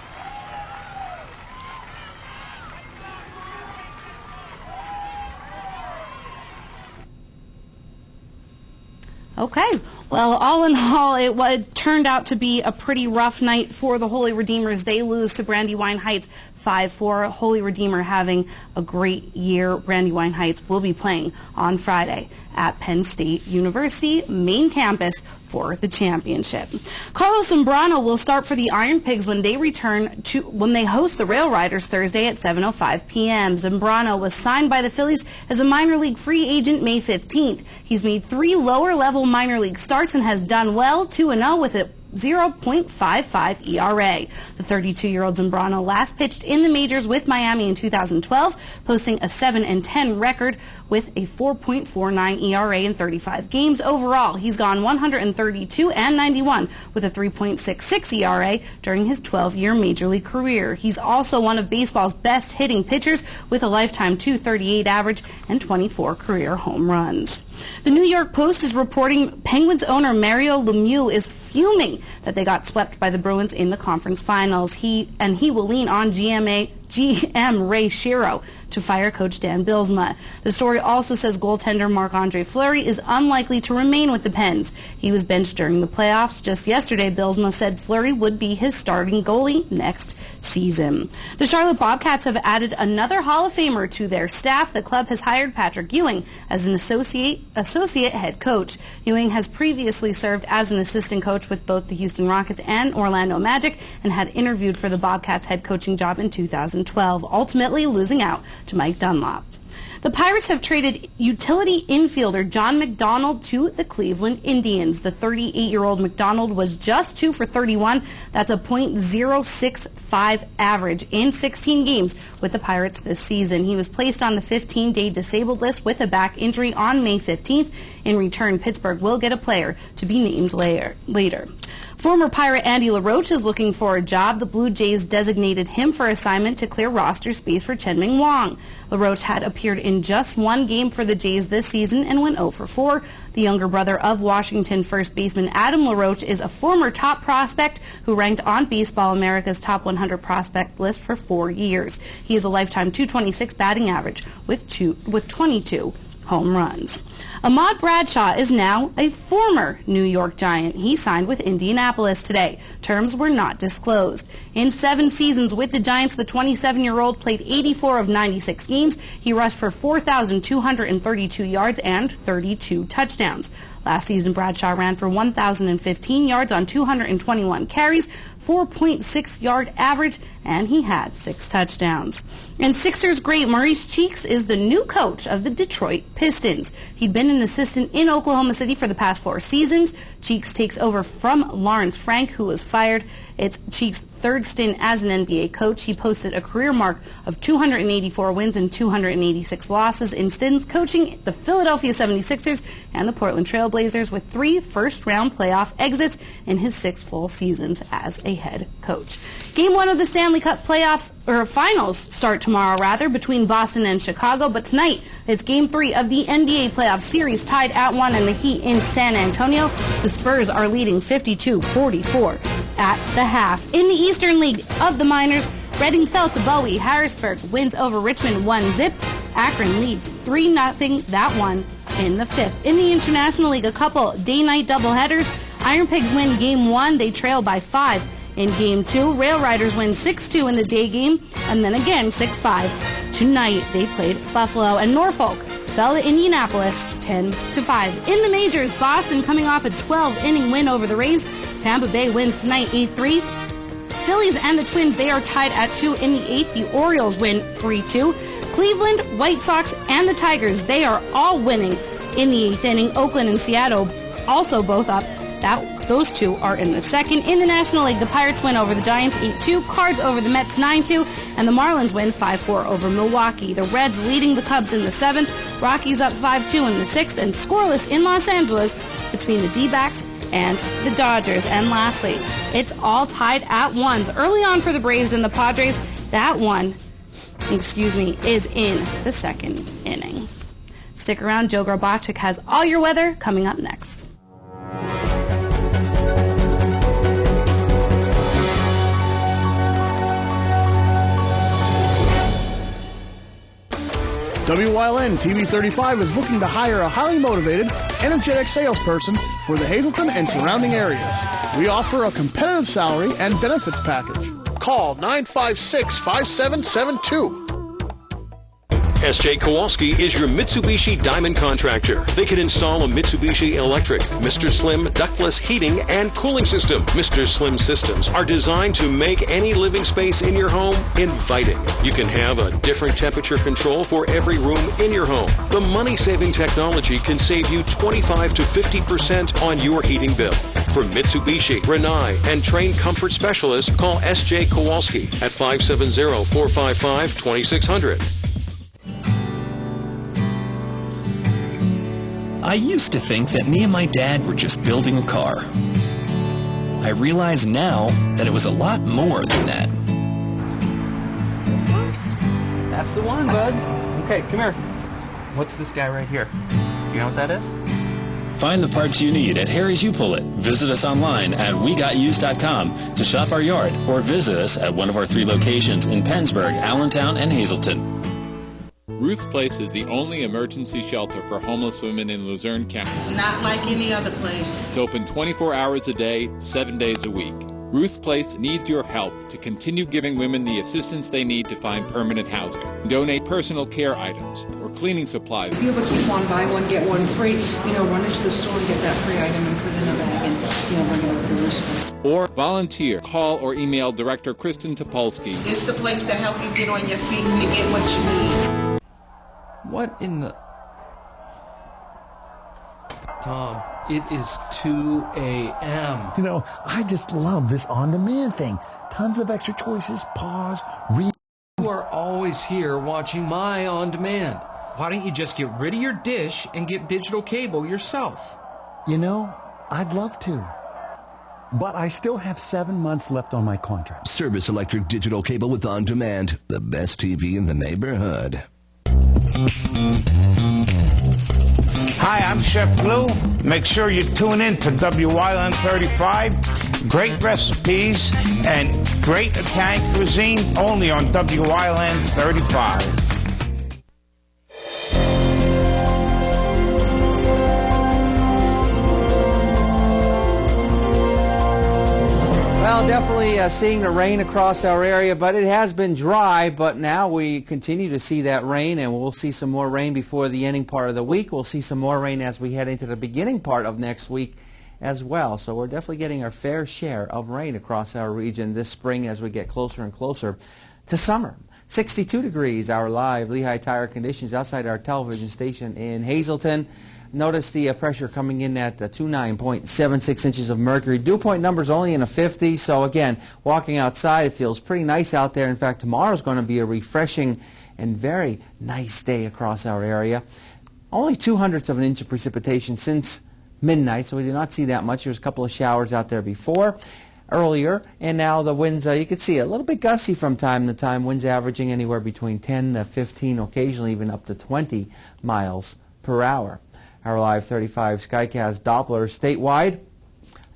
S23: Okay, well, all in all, it turned out to be a pretty rough night for the Holy Redeemers. They lose to Brandywine Heights 5-4. Holy Redeemer having a great year. Brandywine Heights will be playing on Friday at Penn State University main campus for the championship. Carlos Zambrano will start for the Iron Pigs when they host the Rail Riders Thursday at 7:05 p.m. Zambrano was signed by the Phillies as a minor league free agent May 15th. He's made 3 lower-level minor league starts and has done well, 2-0 with a 0.55 ERA. The 32-year-old Zambrano last pitched in the majors with Miami in 2012, posting a 7-10 record with a 4.49 ERA in 35 games. Overall, he's gone 132-91 with a 3.66 ERA during his 12-year major league career. He's also one of baseball's best hitting pitchers with a lifetime .238 average and 24 career home runs. The New York Post is reporting Penguins owner Mario Lemieux is fuming that they got swept by the Bruins in the conference finals. He will lean on GM Ray Shero to fire coach Dan Bylsma. The story also says goaltender Marc-Andre Fleury is unlikely to remain with the Pens. He was benched during the playoffs. Just yesterday, Bylsma said Fleury would be his starting goalie next season. The Charlotte Bobcats have added another Hall of Famer to their staff. The club has hired Patrick Ewing as an associate head coach. Ewing has previously served as an assistant coach with both the Houston Rockets and Orlando Magic and had interviewed for the Bobcats head coaching job in 2012, ultimately losing out to Mike Dunlop. The Pirates have traded utility infielder John McDonald to the Cleveland Indians. The 38-year-old McDonald was just 2 for 31. That's a .065 average in 16 games with the Pirates this season. He was placed on the 15-day disabled list with a back injury on May 15th. In return, Pittsburgh will get a player to be named later. Former Pirate Andy LaRoche is looking for a job. The Blue Jays designated him for assignment to clear roster space for Chen-Ming Wang. LaRoche had appeared in just one game for the Jays this season and went 0 for 4. The younger brother of Washington first baseman Adam LaRoche is a former top prospect who ranked on Baseball America's top 100 prospect list for 4 years. He has a lifetime .226 batting average with 22 home runs. Ahmad Bradshaw is now a former New York Giant. He signed with Indianapolis today. Terms were not disclosed. In 7 seasons with the Giants, the 27-year-old played 84 of 96 games. He rushed for 4,232 yards and 32 touchdowns. Last season, Bradshaw ran for 1,015 yards on 221 carries, 4.6-yard average, and he had 6 touchdowns. And Sixers great Maurice Cheeks is the new coach of the Detroit Pistons. He'd been an assistant in Oklahoma City for the past 4 seasons. Cheeks takes over from Lawrence Frank, who was fired. It's Cheeks' 3rd stint as an NBA coach. He posted a career mark of 284 wins and 286 losses in stints coaching the Philadelphia 76ers and the Portland Trail Blazers, with 3 first-round playoff exits in his 6 full seasons as a head coach. Game 1 of the Stanley Cup finals start tomorrow, between Boston and Chicago. But tonight, it's Game 3 of the NBA playoff series, tied at 1, and the Heat in San Antonio. The Spurs are leading 52-44 at the half. In the Eastern League of the Minors, Reading fell to Bowie. Harrisburg wins over Richmond 1-0. Akron leads 3-0 that one in the 5th. In the International League, a couple day-night doubleheaders. Iron Pigs win Game 1. They trail by 5. In Game 2, Rail Riders win 6-2 in the day game, and then again 6-5. Tonight, they played Buffalo, and Norfolk fell to Indianapolis 10-5. In the majors, Boston coming off a 12-inning win over the Rays. Tampa Bay wins tonight 8-3. Phillies and the Twins, they are tied at 2 in the 8th. The Orioles win 3-2. Cleveland, White Sox, and the Tigers, they are all winning in the 8th inning. Oakland and Seattle also both up. Those 2 are in the 2nd. In the National League, the Pirates win over the Giants 8-2, Cards over the Mets 9-2, and the Marlins win 5-4 over Milwaukee. The Reds leading the Cubs in the 7th, Rockies up 5-2 in the 6th, and scoreless in Los Angeles between the D-backs and the Dodgers. And lastly, it's all tied at 1s. Early on for the Braves and the Padres, that one, is in the 2nd inning. Stick around, Joe Grabachik has all your weather coming up next.
S1: WYLN TV 35 is looking to hire a highly motivated, energetic salesperson for the Hazleton and surrounding areas. We offer a competitive salary and benefits package. Call 956-5772.
S8: S.J. Kowalski is your Mitsubishi Diamond contractor. They can install a Mitsubishi electric, Mr. Slim ductless heating and cooling system. Mr. Slim systems are designed to make any living space in your home inviting. You can have a different temperature control for every room in your home. The money-saving technology can save you 25 to 50% on your heating bill. For Mitsubishi, Rinnai, and trained comfort specialists, call S.J. Kowalski at 570-455-2600.
S3: I used to think that me and my dad were just building a car. I realize now that it was a lot more than that.
S9: That's the one, bud. Okay, come here. What's this guy right here? You know what that is?
S3: Find the parts you need at Harry's You Pull It. Visit us online at WeGotUsed.com to shop our yard, or visit us at one of our 3 locations in Pennsburg, Allentown, and Hazleton.
S14: Ruth's Place is the only emergency shelter for homeless women in Luzerne County.
S17: Not like any other place.
S14: It's open 24 hours a day, 7 days a week. Ruth's Place needs your help to continue giving women the assistance they need to find permanent housing. Donate personal care items or cleaning supplies.
S17: If you have a coupon, buy one, get one free, run into the store and get that free item and put it in a bag and, bring it over to Ruth's Place.
S14: Or volunteer. Call or email Director Kristen Topolsky.
S17: It's the place to help you get on your feet and to get what you need.
S4: What in the... Tom, it is 2 a.m.
S5: You know, I just love this on-demand thing. Tons of extra choices, pause, read.
S4: You are always here watching my on-demand. Why don't you just get rid of your dish and get digital cable yourself?
S5: You know, I'd love to. But I still have 7 months left on my contract.
S6: Service Electric Digital Cable with On Demand. The best TV in the neighborhood.
S18: Hi, I'm Chef Lou. Make sure you tune in to WILN 35. Great recipes and great Italian cuisine only on WILN 35.
S19: Well, definitely seeing the rain across our area, but it has been dry, but now we continue to see that rain, and we'll see some more rain before the ending part of the week. We'll see some more rain as we head into the beginning part of next week as well. So we're definitely getting our fair share of rain across our region this spring as we get closer and closer to summer. 62 degrees, our live Lehigh Tire conditions outside our television station in Hazleton. Notice the pressure coming in at 29.76 inches of mercury. Dew point numbers only in the 50s, so again, walking outside, it feels pretty nice out there. In fact, tomorrow's going to be a refreshing and very nice day across our area. Only 0.02 of an inch of precipitation since midnight, so we did not see that much. There was a couple of showers out there earlier, and now the winds, you can see a little bit gusty from time to time. Winds averaging anywhere between 10 to 15, occasionally even up to 20 miles per hour. Our live 35 Skycast Doppler statewide.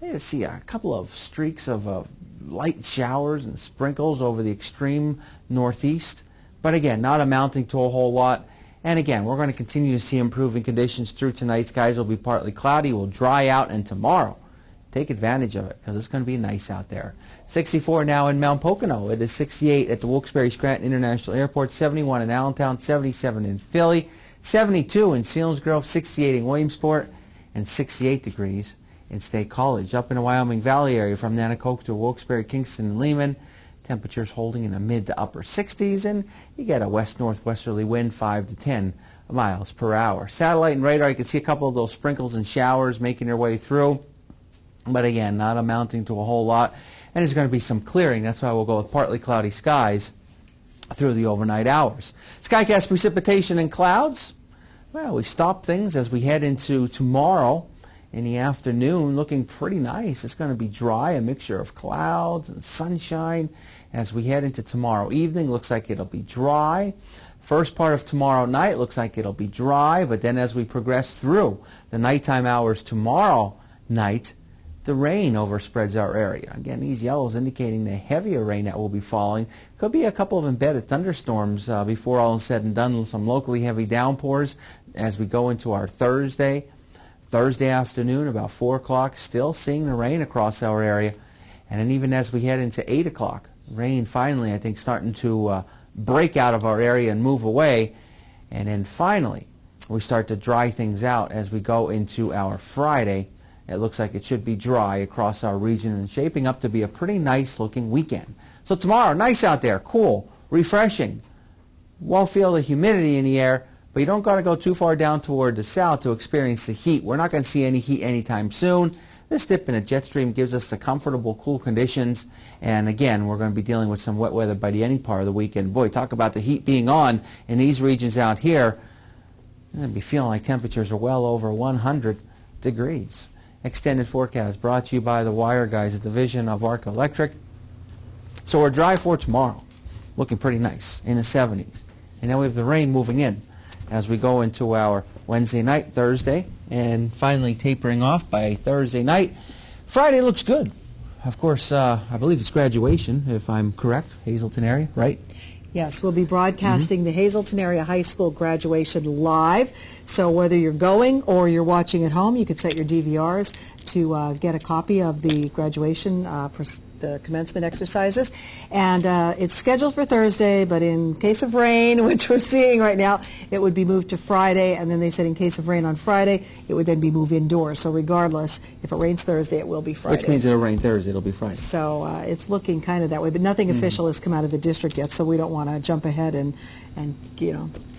S19: I see a couple of streaks of light showers and sprinkles over the extreme northeast, but again, not amounting to a whole lot. And again, we're going to continue to see improving conditions through tonight. Skies will be partly cloudy, will dry out, and tomorrow, take advantage of it because it's going to be nice out there. 64 now in Mount Pocono. It is 68 at the Wilkes-Barre-Scranton International Airport, 71 in Allentown, 77 in Philly, 72 in Selinsgrove, 68 in Williamsport, and 68 degrees in State College. Up in the Wyoming Valley area from Nanticoke to Wilkes-Barre, Kingston, and Lehman, temperatures holding in the mid to upper 60s, and you get a west-northwesterly wind 5 to 10 miles per hour. Satellite and radar, you can see a couple of those sprinkles and showers making their way through, but again, not amounting to a whole lot. And there's going to be some clearing. That's why we'll go with partly cloudy skies through the overnight hours. Skycast precipitation and clouds. Well, we stop things as we head into tomorrow in the afternoon, looking pretty nice. It's going to be dry, a mixture of clouds and sunshine as we head into tomorrow evening. Looks like it'll be dry. First part of tomorrow night looks like it'll be dry, but then as we progress through the nighttime hours tomorrow night, the rain overspreads our area. Again, these yellows indicating the heavier rain that will be falling. Could be a couple of embedded thunderstorms before all is said and done. Some locally heavy downpours as we go into our Thursday afternoon, about 4 o'clock, still seeing the rain across our area. And then even as we head into 8 o'clock, rain finally, I think, starting to break out of our area and move away. And then finally, we start to dry things out as we go into our Friday. It looks like it should be dry across our region and shaping up to be a pretty nice looking weekend. So tomorrow, nice out there, cool, refreshing. Won't feel the humidity in the air, but you don't got to go too far down toward the south to experience the heat. We're not going to see any heat anytime soon. This dip in a jet stream gives us the comfortable, cool conditions. And again, we're going to be dealing with some wet weather by the ending part of the weekend. Boy, talk about the heat being on in these regions out here. You're going to be feeling like temperatures are well over 100 degrees. Extended forecast brought to you by the Wire Guys, a division of Arc Electric. So we're dry for tomorrow, looking pretty nice in the 70s. And then we have the rain moving in as we go into our Wednesday night, Thursday, and finally tapering off by Thursday night. Friday looks good. Of course, I believe it's graduation, if I'm correct, Hazleton area, right?
S2: Yes, we'll be broadcasting the Hazleton Area High School graduation live. So whether you're going or you're watching at home, you can set your DVRs to get a copy of the graduation the commencement exercises. And it's scheduled for Thursday, but in case of rain, which we're seeing right now, it would be moved to Friday. And then they said in case of rain on Friday, it would then be moved indoors. So regardless, if it rains Thursday, it will be Friday.
S19: Which means it'll rain Thursday, it'll be Friday.
S2: So it's looking kind of that way. But nothing official has come out of the district yet, so we don't want to jump ahead and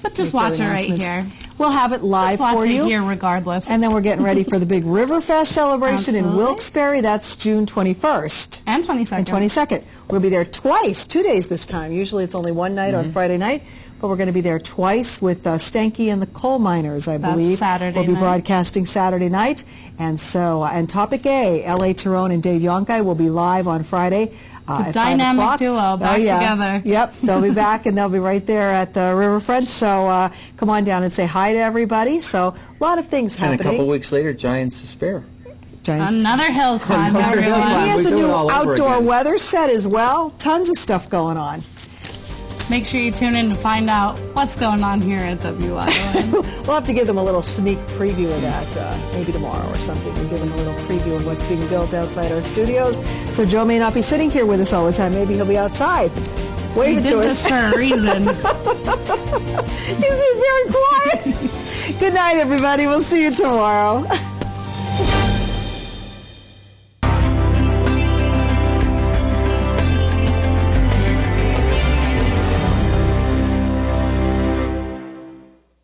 S23: But just watch it right here.
S2: We'll have it live
S23: just watch
S2: for you.
S23: It here regardless.
S2: And then we're getting ready for the big Riverfest celebration in Wilkes-Barre. That's June 21st.
S23: And 22nd.
S2: And 22nd. We'll be there twice, 2 days this time. Usually it's only one night on Friday night. But we're going to be there twice with Stanky and the Coal Miners, I believe.
S23: Saturday
S2: We'll be
S23: night.
S2: broadcasting Saturday night. And so, and Topic A, L.A. Tyrone and Dave Yonkai will be live on Friday. At
S23: dynamic
S2: 5 o'clock.
S23: duo back together.
S2: Yep, they'll be back, and they'll be right there at the riverfront. So come on down and say hi to everybody. So a lot of things happening.
S19: And a couple weeks later, Giants Despair.
S23: Another hill climb,
S19: Another hill
S23: everyone.
S19: climb.
S2: He has
S19: We
S2: a
S19: do it
S2: new
S19: all over
S2: outdoor
S19: again.
S2: weather set as well. Tons of stuff going on.
S23: Make sure you tune in to find out what's going on here at WILN.
S2: We'll have to give them a little sneak preview of that, maybe tomorrow or something. We'll give them a little preview of what's being built outside our studios. So Joe may not be sitting here with us all the time. Maybe he'll be outside waving to us.
S23: We did this for a reason.
S2: He's being very quiet. Good night, everybody. We'll see you tomorrow.